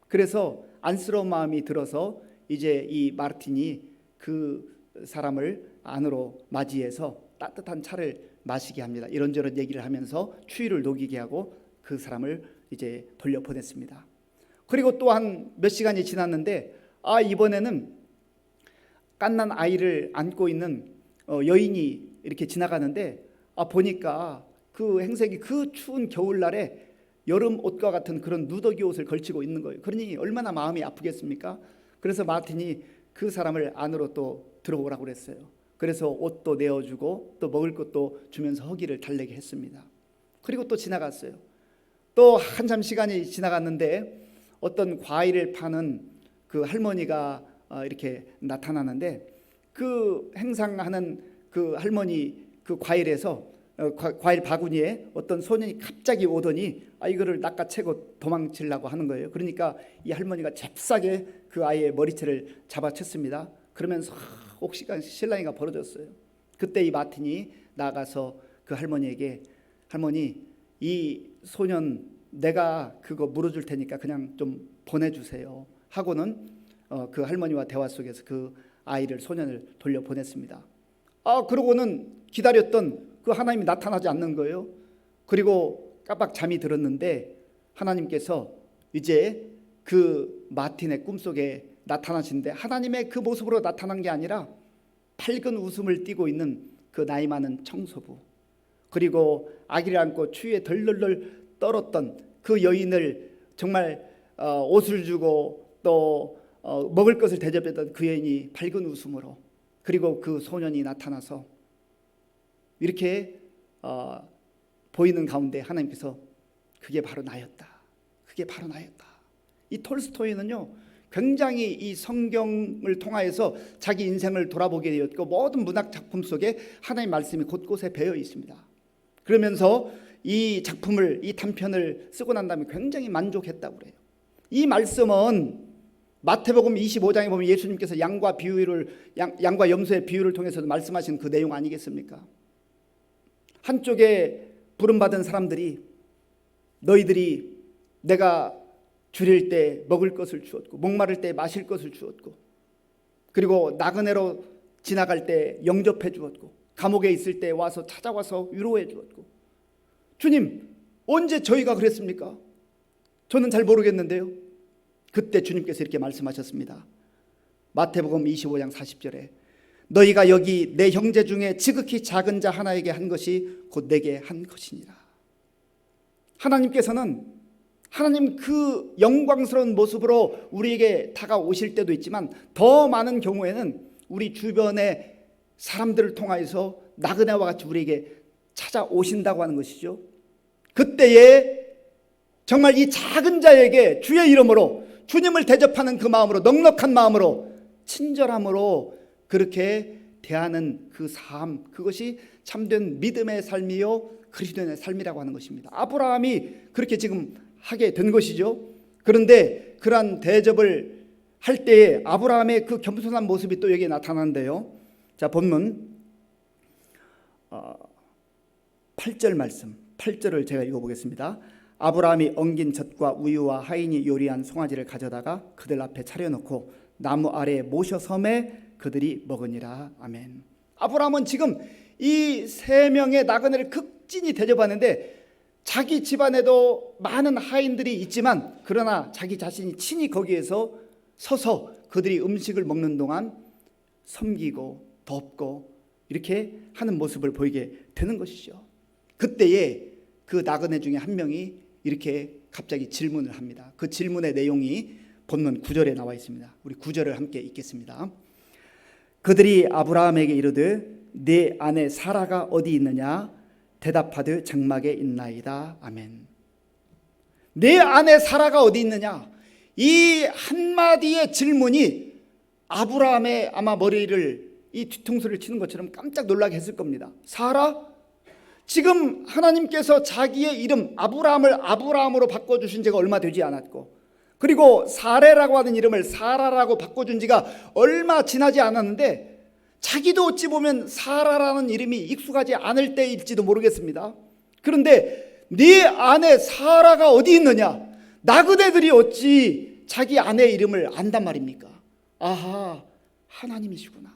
그래서 안쓰러운 마음이 들어서 이제 이 마르틴이 그 사람을 안으로 맞이해서 따뜻한 차를 마시게 합니다. 이런저런 얘기를 하면서 추위를 녹이게 하고 그 사람을 이제 돌려보냈습니다. 그리고 또한 몇 시간이 지났는데 이번에는 갓난 아이를 안고 있는 여인이 이렇게 지나가는데 보니까 그 행색이 그 추운 겨울날에 여름 옷과 같은 그런 누더기 옷을 걸치고 있는 거예요. 그러니 얼마나 마음이 아프겠습니까? 그래서 마틴이 그 사람을 안으로 또 들어오라고 그랬어요. 그래서 옷도 내어주고 또 먹을 것도 주면서 허기를 달래게 했습니다. 그리고 또 지나갔어요. 또 한참 시간이 지나갔는데 어떤 과일을 파는 그 할머니가 이렇게 나타나는데 그 행상하는 그 할머니 그 과일에서 과일 바구니에 어떤 소년이 갑자기 오더니 이거를 낚아채고 도망치려고 하는 거예요. 그러니까 이 할머니가 잽싸게 그 아이의 머리채를 잡아챘습니다. 그러면서 옥시간 실랑이가 벌어졌어요. 그때 이 마틴이 나가서 그 할머니에게, 할머니 이 소년 내가 그거 물어줄 테니까 그냥 좀 보내주세요 하고는 그 할머니와 대화 속에서 그 아이를, 소년을 돌려보냈습니다. 그러고는 기다렸던 그 하나님이 나타나지 않는 거예요. 그리고 깜빡 잠이 들었는데 하나님께서 이제 그 마틴의 꿈속에 나타나시는데 하나님의 그 모습으로 나타난 게 아니라 밝은 웃음을 띠고 있는 그 나이 많은 청소부, 그리고 아기를 안고 추위에 덜덜덜 떨었던 그 여인을 정말 옷을 주고 또 먹을 것을 대접했던 그 여인이 밝은 웃음으로, 그리고 그 소년이 나타나서 이렇게 보이는 가운데 하나님께서 그게 바로 나였다. 그게 바로 나였다. 이 톨스토이는요 굉장히 이 성경을 통하여서 자기 인생을 돌아보게 되었고 모든 문학 작품 속에 하나님의 말씀이 곳곳에 배어 있습니다. 그러면서 이 작품을, 이 단편을 쓰고 난 다음에 굉장히 만족했다고 그래요. 이 말씀은 마태복음 25장에 보면 예수님께서 양과 염소의 비유를 통해서도 말씀하신 그 내용 아니겠습니까? 한쪽에 부름받은 사람들이 너희들이 내가 줄일 때 먹을 것을 주었고 목마를 때 마실 것을 주었고 그리고 나그네로 지나갈 때 영접해 주었고 감옥에 있을 때 와서 찾아와서 위로해 주었고 주님 언제 저희가 그랬습니까? 저는 잘 모르겠는데요. 그때 주님께서 이렇게 말씀하셨습니다. 마태복음 25장 40절에 너희가 여기 내 형제 중에 지극히 작은 자 하나에게 한 것이 곧 내게 한 것이니라. 하나님께서는 하나님 그 영광스러운 모습으로 우리에게 다가오실 때도 있지만 더 많은 경우에는 우리 주변의 사람들을 통하여서 나그네와 같이 우리에게 찾아오신다고 하는 것이죠. 그때에 정말 이 작은 자에게 주의 이름으로 주님을 대접하는 그 마음으로 넉넉한 마음으로 친절함으로 그렇게 대하는 그 삶, 그것이 참된 믿음의 삶이요 그리스도인의 삶이라고 하는 것입니다. 아브라함이 그렇게 지금 하게 된 것이죠. 그런데 그러한 대접을 할 때에 아브라함의 그 겸손한 모습이 또 여기에 나타나는데요. 자, 본문 8절 말씀, 8절을 제가 읽어보겠습니다. 아브라함이 엉긴 젖과 우유와 하인이 요리한 송아지를 가져다가 그들 앞에 차려놓고 나무 아래에 모셔 섬에 그들이 먹으니라. 아멘. 아브라함은 지금 이 세 명의 나그네를 극진히 대접하는데 자기 집안에도 많은 하인들이 있지만 그러나 자기 자신이 친히 거기에서 서서 그들이 음식을 먹는 동안 섬기고 덮고 이렇게 하는 모습을 보이게 되는 것이죠. 그때에 그 나그네 중에 한 명이 이렇게 갑자기 질문을 합니다. 그 질문의 내용이 본문 9절에 나와 있습니다. 우리 9절을 함께 읽겠습니다. 그들이 아브라함에게 이르되 네 아내 사라가 어디 있느냐? 대답하되 장막에 있나이다. 아멘. 내 아내 사라가 어디 있느냐? 이 한마디의 질문이 아브라함의 아마 머리를 이 뒤통수를 치는 것처럼 깜짝 놀라게 했을 겁니다. 사라? 지금 하나님께서 자기의 이름 아브라함을 아브라함으로 바꿔주신 지가 얼마 되지 않았고 그리고 사레라고 하는 이름을 사라라고 바꿔준 지가 얼마 지나지 않았는데 자기도 어찌 보면 사라라는 이름이 익숙하지 않을 때일지도 모르겠습니다. 그런데 네 아내 사라가 어디 있느냐? 나그네들이 어찌 자기 아내의 이름을 안단 말입니까? 아하, 하나님이시구나.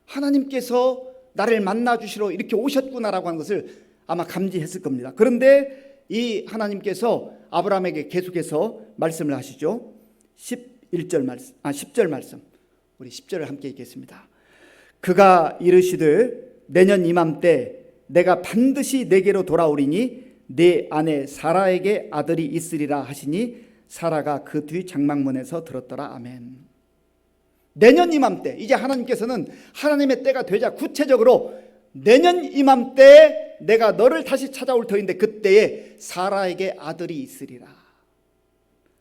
하나님께서 나를 만나주시러 이렇게 오셨구나라고 하는 것을 아마 감지했을 겁니다. 그런데 이 하나님께서 아브라함에게 계속해서 말씀을 하시죠. 10절 말씀. 우리 10절을 함께 읽겠습니다. 그가 이르시되 내년 이맘때 내가 반드시 내게로 돌아오리니 내 아내 사라에게 아들이 있으리라 하시니 사라가 그 뒤 장막문에서 들었더라. 아멘. 내년 이맘때, 이제 하나님께서는 하나님의 때가 되자 구체적으로 내년 이맘때 내가 너를 다시 찾아올 터인데 그때에 사라에게 아들이 있으리라.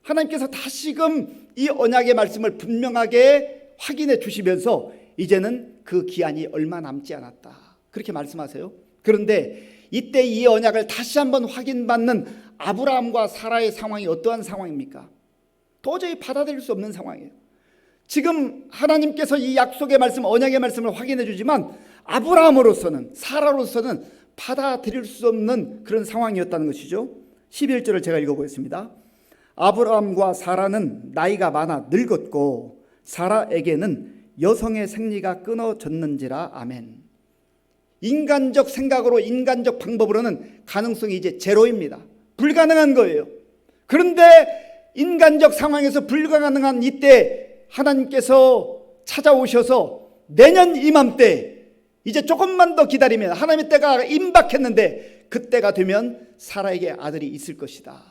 하나님께서 다시금 이 언약의 말씀을 분명하게 확인해 주시면서 이제는 그 기한이 얼마 남지 않았다 그렇게 말씀하세요. 그런데 이때 이 언약을 다시 한번 확인받는 아브라함과 사라의 상황이 어떠한 상황입니까? 도저히 받아들일 수 없는 상황이에요. 지금 하나님께서 이 약속의 말씀, 언약의 말씀을 확인해 주지만 아브라함으로서는, 사라로서는 받아들일 수 없는 그런 상황이었다는 것이죠. 11절을 제가 읽어보겠습니다. 아브라함과 사라는 나이가 많아 늙었고 사라에게는 여성의 생리가 끊어졌는지라. 아멘. 인간적 생각으로, 인간적 방법으로는 가능성이 이제 제로입니다. 불가능한 거예요. 그런데 인간적 상황에서 불가능한 이때 하나님께서 찾아오셔서 내년 이맘때 이제 조금만 더 기다리면 하나님의 때가 임박했는데 그때가 되면 사라에게 아들이 있을 것이다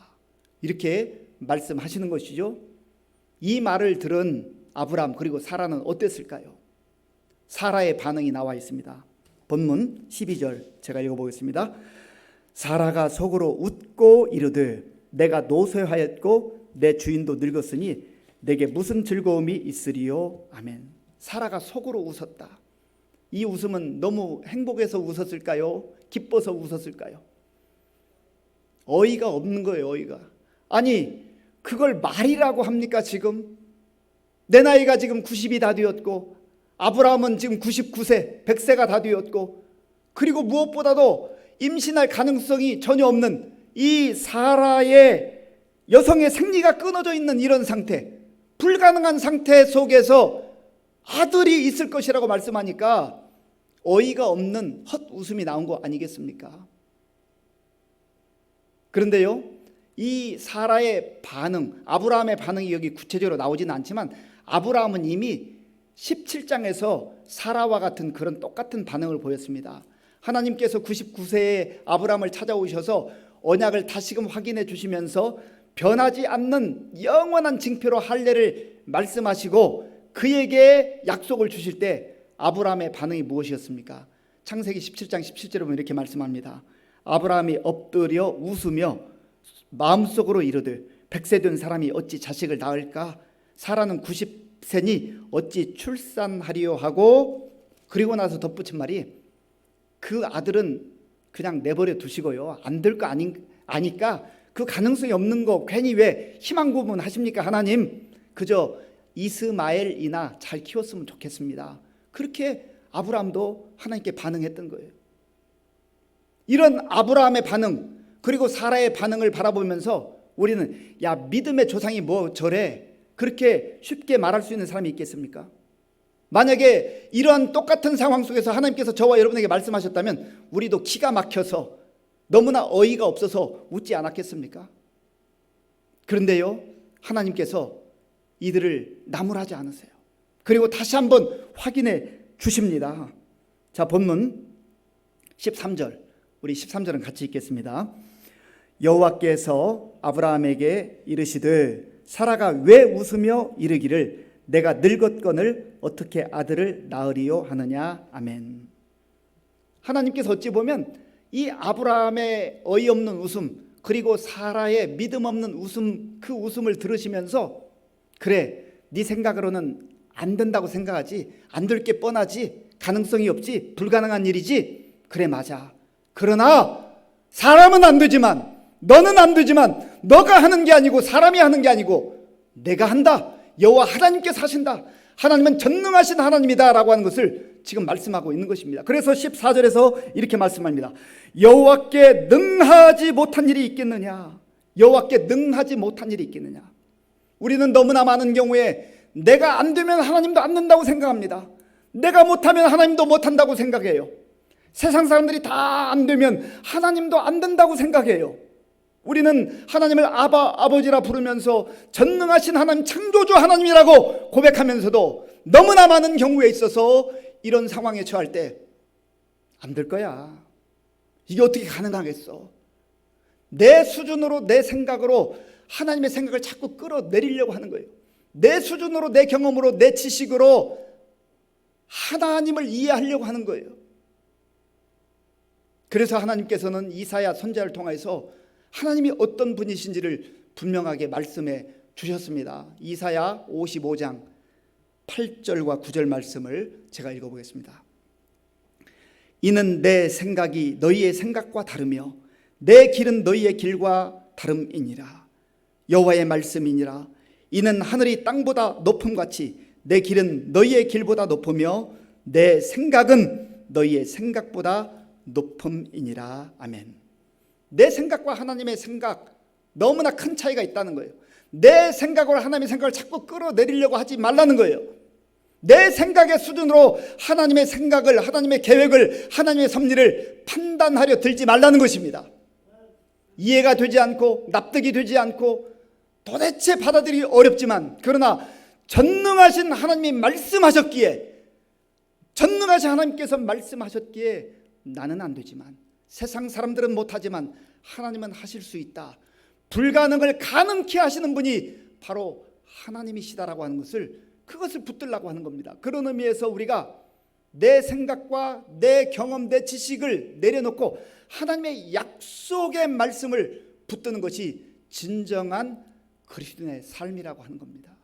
이렇게 말씀하시는 것이죠. 이 말을 들은 아브라함 그리고 사라는 어땠을까요? 사라의 반응이 나와 있습니다. 본문 12절 제가 읽어보겠습니다. 사라가 속으로 웃고 이르되 내가 노쇠하였고 내 주인도 늙었으니 내게 무슨 즐거움이 있으리요. 아멘. 사라가 속으로 웃었다. 이 웃음은 너무 행복해서 웃었을까요? 기뻐서 웃었을까요? 어이가 없는 거예요. 어이가. 아니 그걸 말이라고 합니까? 지금 내 나이가 지금 90이 다 되었고 아브라함은 지금 99세 100세가 다 되었고, 그리고 무엇보다도 임신할 가능성이 전혀 없는 이 사라의 여성의 생리가 끊어져 있는 이런 상태, 불가능한 상태 속에서 아들이 있을 것이라고 말씀하니까 어이가 없는 헛웃음이 나온 거 아니겠습니까? 그런데요, 이 사라의 반응, 아브라함의 반응이 여기 구체적으로 나오지는 않지만 아브라함은 이미 17장에서 사라와 같은 그런 똑같은 반응을 보였습니다. 하나님께서 99세에 아브라함을 찾아오셔서 언약을 다시금 확인해 주시면서 변하지 않는 영원한 징표로 할례를 말씀하시고 그에게 약속을 주실 때 아브라함의 반응이 무엇이었습니까? 창세기 17장 17절에 보면 이렇게 말씀합니다. 아브라함이 엎드려 웃으며 마음속으로 이르되 100세 된 사람이 어찌 자식을 낳을까? 사라는 90세니 어찌 출산하리요 하고, 그리고 나서 덧붙인 말이 그 아들은 그냥 내버려 두시고요, 안 될 거 아니까 그 가능성이 없는 거 괜히 왜 희망 고문하십니까? 하나님 그저 이스마엘이나 잘 키웠으면 좋겠습니다. 그렇게 아브라함도 하나님께 반응했던 거예요. 이런 아브라함의 반응 그리고 사라의 반응을 바라보면서 우리는 야 믿음의 조상이 뭐 저래 그렇게 쉽게 말할 수 있는 사람이 있겠습니까? 만약에 이러한 똑같은 상황 속에서 하나님께서 저와 여러분에게 말씀하셨다면 우리도 기가 막혀서 너무나 어이가 없어서 웃지 않았겠습니까? 그런데요, 하나님께서 이들을 나무라지 않으세요. 그리고 다시 한번 확인해 주십니다. 자, 본문 13절, 우리 13절은 같이 읽겠습니다. 여호와께서 아브라함에게 이르시되 사라가 왜 웃으며 이르기를 내가 늙었거늘 어떻게 아들을 낳으리요 하느냐. 아멘. 하나님께서 어찌 보면 이 아브라함의 어이없는 웃음 그리고 사라의 믿음 없는 웃음, 그 웃음을 들으시면서 그래 네 생각으로는 안 된다고 생각하지, 안 될 게 뻔하지, 가능성이 없지, 불가능한 일이지, 그래 맞아. 그러나 사람은 안 되지만 너는 안 되지만 너가 하는 게 아니고 사람이 하는 게 아니고 내가 한다. 여호와 하나님께서 하신다. 하나님은 전능하신 하나님이다 라고 하는 것을 지금 말씀하고 있는 것입니다. 그래서 14절에서 이렇게 말씀합니다. 여호와께 능하지 못한 일이 있겠느냐. 여호와께 능하지 못한 일이 있겠느냐. 우리는 너무나 많은 경우에 내가 안 되면 하나님도 안 된다고 생각합니다. 내가 못하면 하나님도 못한다고 생각해요. 세상 사람들이 다 안 되면 하나님도 안 된다고 생각해요. 우리는 하나님을 아버지라 부르면서 전능하신 하나님, 창조주 하나님이라고 고백하면서도 너무나 많은 경우에 있어서 이런 상황에 처할 때 안 될 거야. 이게 어떻게 가능하겠어? 내 수준으로 내 생각으로 하나님의 생각을 자꾸 끌어내리려고 하는 거예요. 내 수준으로 내 경험으로 내 지식으로 하나님을 이해하려고 하는 거예요. 그래서 하나님께서는 이사야 선지자를 통해서 하나님이 어떤 분이신지를 분명하게 말씀해 주셨습니다. 이사야 55장 8절과 9절 말씀을 제가 읽어보겠습니다. 이는 내 생각이 너희의 생각과 다르며 내 길은 너희의 길과 다름이니라. 여호와의 말씀이니라. 이는 하늘이 땅보다 높음같이 내 길은 너희의 길보다 높으며 내 생각은 너희의 생각보다 높음이니라. 아멘. 내 생각과 하나님의 생각 너무나 큰 차이가 있다는 거예요. 내 생각으로 하나님의 생각을 자꾸 끌어내리려고 하지 말라는 거예요. 내 생각의 수준으로 하나님의 생각을, 하나님의 계획을, 하나님의 섭리를 판단하려 들지 말라는 것입니다. 이해가 되지 않고 납득이 되지 않고 도대체 받아들이기 어렵지만, 그러나 전능하신 하나님이 말씀하셨기에, 전능하신 하나님께서 말씀하셨기에 나는 안 되지만, 세상 사람들은 못하지만 하나님은 하실 수 있다. 불가능을 가능케 하시는 분이 바로 하나님이시다라고 하는 것을, 그것을 붙들라고 하는 겁니다. 그런 의미에서 우리가 내 생각과 내 경험, 내 지식을 내려놓고 하나님의 약속의 말씀을 붙드는 것이 진정한 그리스도인의 삶이라고 하는 겁니다.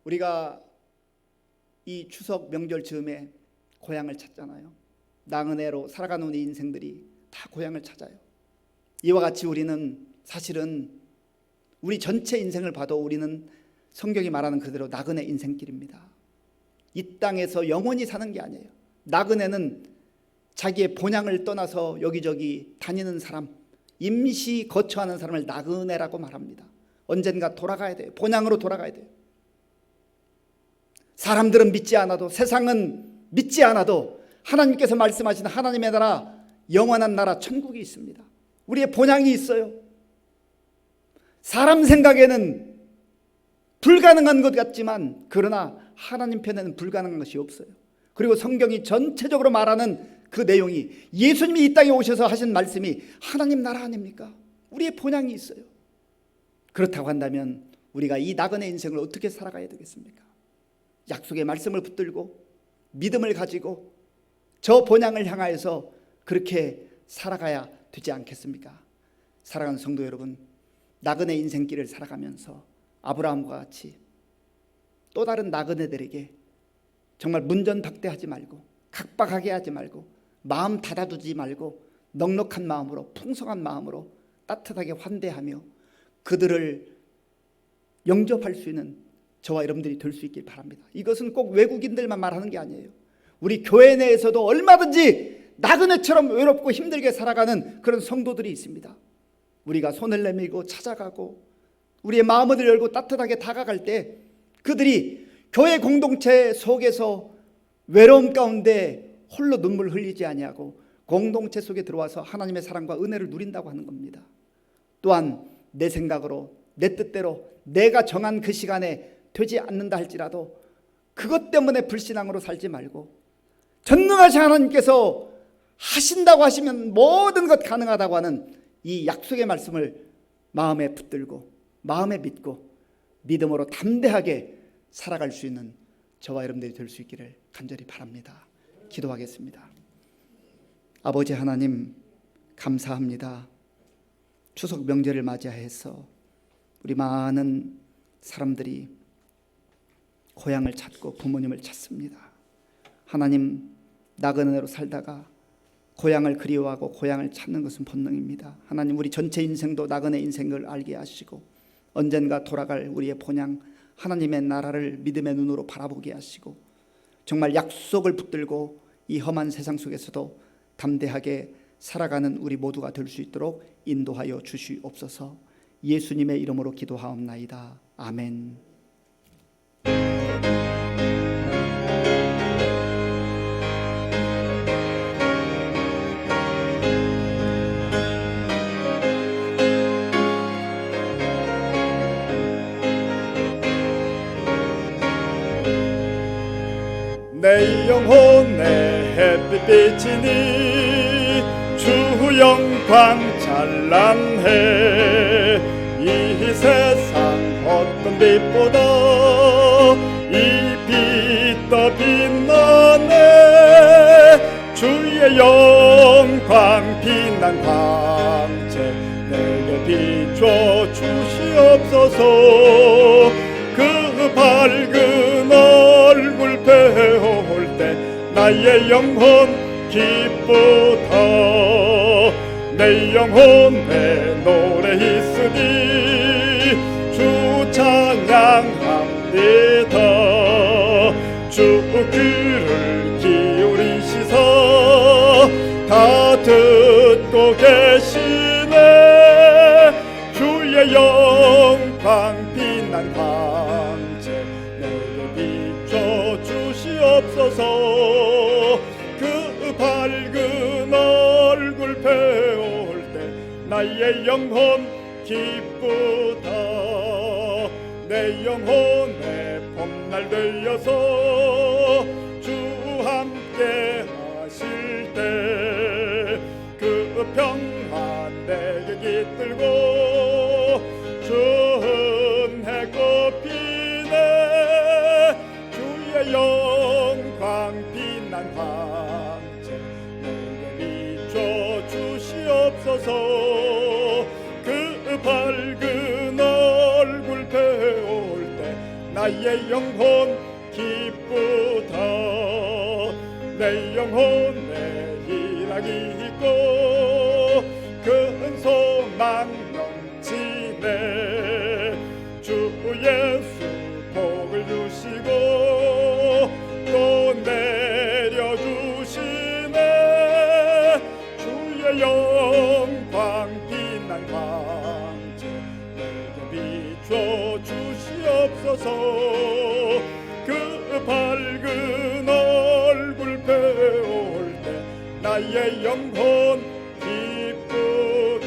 우리가 이 추석 명절 즈음에 고향을 찾잖아요. 나그네로 살아가는 우리 인생들이 다 고향을 찾아요. 이와 같이 우리는 사실은 우리 전체 인생을 봐도 우리는 성경이 말하는 그대로 나그네 인생길입니다. 이 땅에서 영원히 사는 게 아니에요. 나그네는 자기의 본향을 떠나서 여기저기 다니는 사람, 임시 거처하는 사람을 나그네라고 말합니다. 언젠가 돌아가야 돼요. 본향으로 돌아가야 돼요. 사람들은 믿지 않아도, 세상은 믿지 않아도 하나님께서 말씀하신 하나님의 나라, 영원한 나라 천국이 있습니다. 우리의 본향이 있어요. 사람 생각에는 불가능한 것 같지만 그러나 하나님 편에는 불가능한 것이 없어요. 그리고 성경이 전체적으로 말하는 그 내용이, 예수님이 이 땅에 오셔서 하신 말씀이 하나님 나라 아닙니까? 우리의 본향이 있어요. 그렇다고 한다면 우리가 이 나그네 인생을 어떻게 살아가야 되겠습니까? 약속의 말씀을 붙들고 믿음을 가지고 저 본향을 향하여서 그렇게 살아가야 되지 않겠습니까? 사랑하는 성도 여러분, 나그네 인생길을 살아가면서 아브라함과 같이 또 다른 나그네들에게 정말 문전박대하지 말고, 각박하게 하지 말고, 마음 닫아두지 말고 넉넉한 마음으로, 풍성한 마음으로 따뜻하게 환대하며 그들을 영접할 수 있는 저와 여러분들이 될 수 있길 바랍니다. 이것은 꼭 외국인들만 말하는 게 아니에요. 우리 교회 내에서도 얼마든지 나그네처럼 외롭고 힘들게 살아가는 그런 성도들이 있습니다. 우리가 손을 내밀고 찾아가고 우리의 마음을 열고 따뜻하게 다가갈 때 그들이 교회 공동체 속에서 외로움 가운데 홀로 눈물 흘리지 아니하고 공동체 속에 들어와서 하나님의 사랑과 은혜를 누린다고 하는 겁니다. 또한 내 생각으로, 내 뜻대로 내가 정한 그 시간에 되지 않는다 할지라도 그것 때문에 불신앙으로 살지 말고 전능하신 하나님께서 하신다고 하시면 모든 것 가능하다고 하는 이 약속의 말씀을 마음에 붙들고 마음에 믿고 믿음으로 담대하게 살아갈 수 있는 저와 여러분들이 될 수 있기를 간절히 바랍니다. 기도하겠습니다. 아버지 하나님, 감사합니다. 추석 명절을 맞이해서 우리 많은 사람들이 고향을 찾고 부모님을 찾습니다. 하나님, 나그네로 살다가 고향을 그리워하고 고향을 찾는 것은 본능입니다. 하나님, 우리 전체 인생도 나그네 인생을 알게 하시고 언젠가 돌아갈 우리의 본향 하나님의 나라를 믿음의 눈으로 바라보게 하시고 정말 약속을 붙들고 이 험한 세상 속에서도 담대하게 살아가는 우리 모두가 될 수 있도록 인도하여 주시옵소서. 예수님의 이름으로 기도하옵나이다. 아멘. 내 영혼의 햇빛이니 주 영광 찬란해. 이 세상 어떤 빛보다 이 빛 더 빛나네. 주의 영광 빛난 광채 내게 비춰 주시옵소서. 그 밝은 얼굴 배울 때 나의 영혼 기쁘다. 내 영혼에 노래 있으니 주 찬양합니다. 주 귀를 기울이시사 다 듣고 계시네. 주의 영광 빛난 광채 내게 비춰 주시옵소서. 그 밝은 얼굴 배울 때 나의 영혼 기쁘다. 내 영혼의 봄날 되어서 주 함께 하실 때 그 평안 내게 깃들고 주은혜 꽃피네. 주의 영광 빛난 광채 내게 비춰 주시옵소서. 그 밝은 얼굴 배울 때 나의 영혼 기쁘다. 내 영혼에 희락이 있고 큰 소망 넘치네. 주 예수 복을 주시고 또 내려주시네. 주의 영광 빛난 광채 내게 비춰 주시옵소서. 그 밝은 얼굴 배울 때 나의 영혼 기쁘다.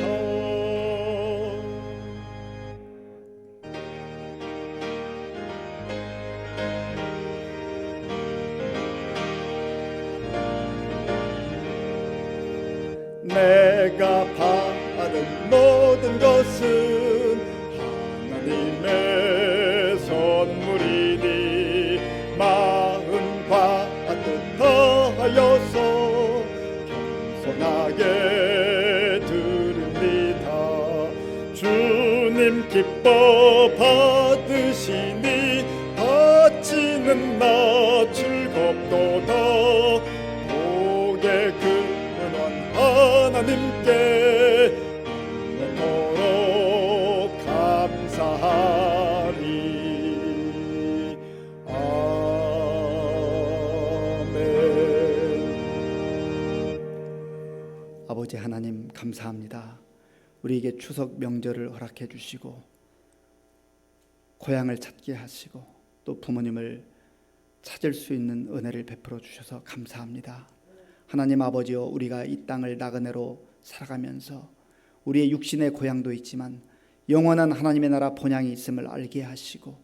내가 받은 모든 것은 하나님의 선물이니 마음과 뜻 다하여서 겸손하게 드립니다. 주님 기뻐 받으시니 바치는 나 즐겁도다. 복의 근원 하나님께 영원토록 감사하리. 아멘. 아버지 하나님 감사합니다. 우리에게 추석 명절을 허락해 주시고 고향을 찾게 하시고 또 부모님을 찾을 수 있는 은혜를 베풀어 주셔서 감사합니다. 하나님 아버지여, 우리가 이 땅을 나그네로 살아가면서 우리의 육신의 고향도 있지만 영원한 하나님의 나라 본향이 있음을 알게 하시고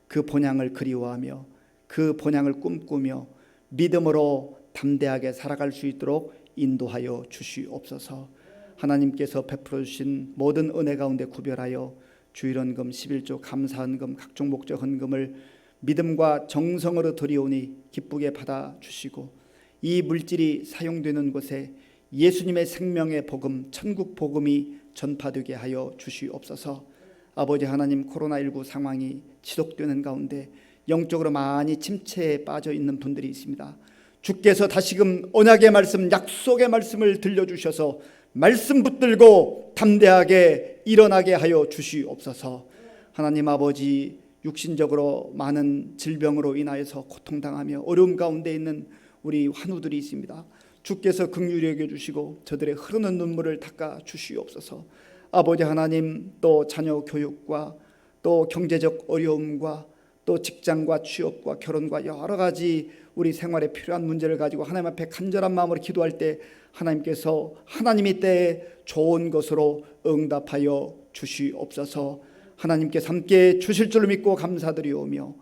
그 본향을 그리워하며 그 본향을 꿈꾸며 믿음으로 담대하게 살아갈 수 있도록 인도하여 주시옵소서. 하나님께서 베풀어 주신 모든 은혜 가운데 구별하여 주일헌금 11조 감사헌금 각종 목적 헌금을 믿음과 정성으로 드리오니 기쁘게 받아주시고 이 물질이 사용되는 곳에 예수님의 생명의 복음, 천국 복음이 전파되게 하여 주시옵소서. 아버지 하나님, 코로나19 상황이 지속되는 가운데 영적으로 많이 침체에 빠져 있는 분들이 있습니다. 주께서 다시금 언약의 말씀, 약속의 말씀을 들려주셔서 말씀 붙들고 담대하게 일어나게 하여 주시옵소서. 하나님 아버지, 육신적으로 많은 질병으로 인하여서 고통당하며 어려움 가운데 있는 우리 환우들이 있습니다. 주께서 긍휼히 여겨주시고 저들의 흐르는 눈물을 닦아 주시옵소서. 아버지 하나님, 또 자녀 교육과 또 경제적 어려움과 또 직장과 취업과 결혼과 여러 가지 우리 생활에 필요한 문제를 가지고 하나님 앞에 간절한 마음으로 기도할 때 하나님께서 하나님의 때에 좋은 것으로 응답하여 주시옵소서. 하나님께서 함께 주실 줄 믿고 감사드리오며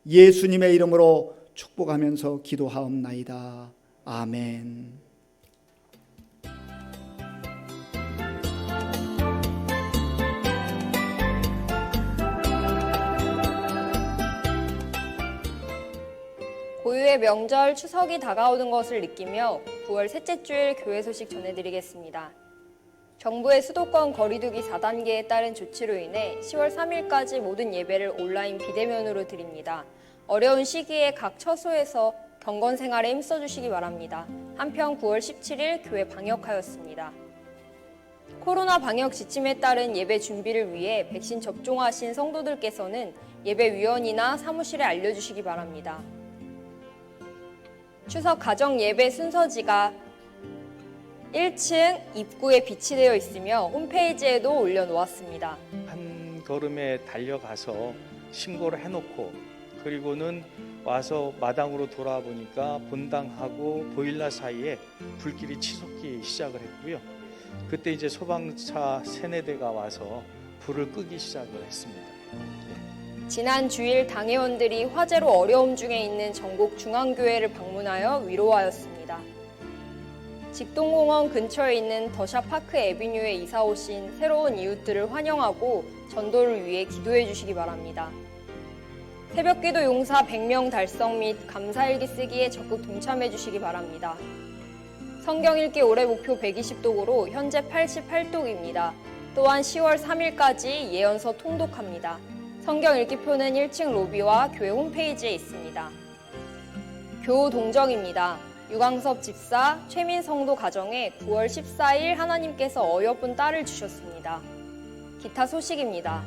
예수님의 이름으로 축복하면서 기도하옵나이다. 아멘. 고유의 명절 추석이 다가오는 것을 느끼며 9월 셋째 주일 교회 소식 전해드리겠습니다. 정부의 수도권 거리두기 4단계에 따른 조치로 인해 10월 3일까지 모든 예배를 온라인 비대면으로 드립니다. 어려운 시기에 각 처소에서 경건 생활에 힘써주시기 바랍니다. 한편 9월 17일 교회 방역하였습니다. 코로나 방역 지침에 따른 예배 준비를 위해 백신 접종하신 성도들께서는 예배위원이나 사무실에 알려주시기 바랍니다. 추석 가정 예배 순서지가 1층 입구에 비치되어 있으며 홈페이지에도 올려놓았습니다. 한 걸음에 달려가서 신고를 해놓고 그리고는 와서 마당으로 돌아보니까 본당하고 보일러 사이에 불길이 치솟기 시작을 했고요. 그때 이제 소방차 3-4대가 와서 불을 끄기 시작을 했습니다. 지난 주일 당회원들이 화재로 어려움 중에 있는 전국 중앙교회를 방문하여 위로하였습니다. 직동공원 근처에 있는 더샤파크 애비뉴에 이사 오신 새로운 이웃들을 환영하고 전도를 위해 기도해 주시기 바랍니다. 새벽기도 용사 100명 달성 및 감사일기 쓰기에 적극 동참해 주시기 바랍니다. 성경 읽기 올해 목표 120독으로 현재 88독입니다. 또한 10월 3일까지 예언서 통독합니다. 성경 읽기표는 1층 로비와 교회 홈페이지에 있습니다. 교우 동정입니다. 유광섭 집사, 최민 성도 가정에 9월 14일 하나님께서 어여쁜 딸을 주셨습니다. 기타 소식입니다.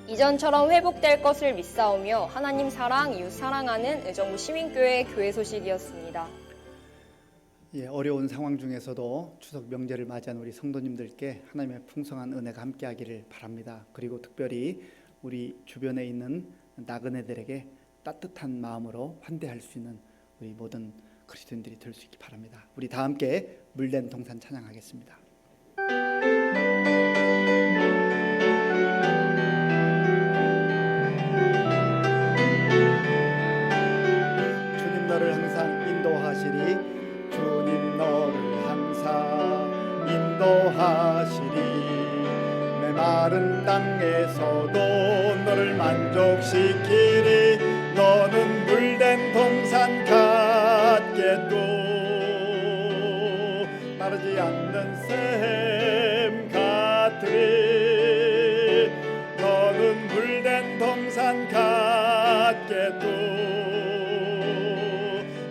이전처럼 회복될 것을 믿사오며 하나님 사랑, 이웃 사랑하는 의정부 시민교회 교회 소식이었습니다. 예, 어려운 상황 중에서도 추석 명절을 맞이한 우리 성도님들께 하나님의 풍성한 은혜가 함께하기를 바랍니다. 그리고 특별히 우리 주변에 있는 나그네들에게 따뜻한 마음으로 환대할 수 있는 우리 모든 그리스도인들이 될 수 있기 바랍니다. 우리 다 함께 물된 동산 찬양하겠습니다. 주님 너를 항상 인도하시리. 주님 너를 항상 인도하시리. 메마른 땅에서도 너를 만족시키리. 너는 물된 동산 같게도 마르지 않는 샘 같으리. 너는 물된 동산 같게도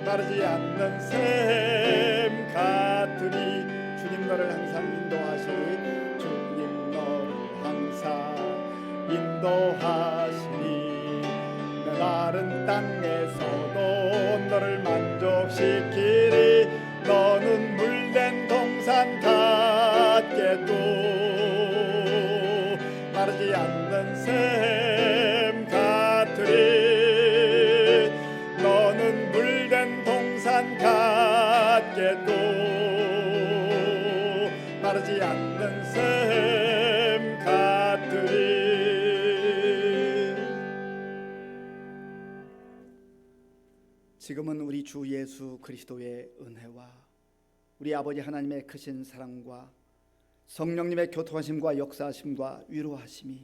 마르지 않는 샘 같으니. 주님 너를 항상 인도하시리. 주님 너를 항상 인도하시리. 메마른 땅에서도 너를 만족시키리. 너는 물된 동산 같게도 마르지 않는 샘 같으리. 너는 물된 동산 같게도 마르지 않는 샘 같으리. 지금은 우리 주 예수 그리스도의 은혜와 우리 아버지 하나님의 크신 사랑과 성령님의 교통하심과 역사하심과 위로하심이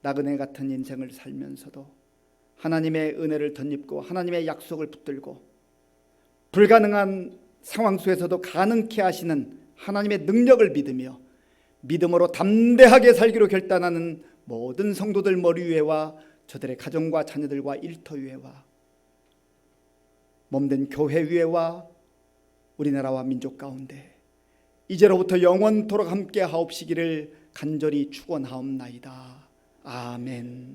나그네 같은 인생을 살면서도 하나님의 은혜를 덧입고 하나님의 약속을 붙들고 불가능한 상황 속에서도 가능케 하시는 하나님의 능력을 믿으며 믿음으로 담대하게 살기로 결단하는 모든 성도들 머리 위에와 저들의 가정과 자녀들과 일터 위에와 몸된 교회 위에와 우리나라와 민족 가운데 이제로부터 영원토록 함께 하옵시기를 간절히 축원하옵나이다. 아멘.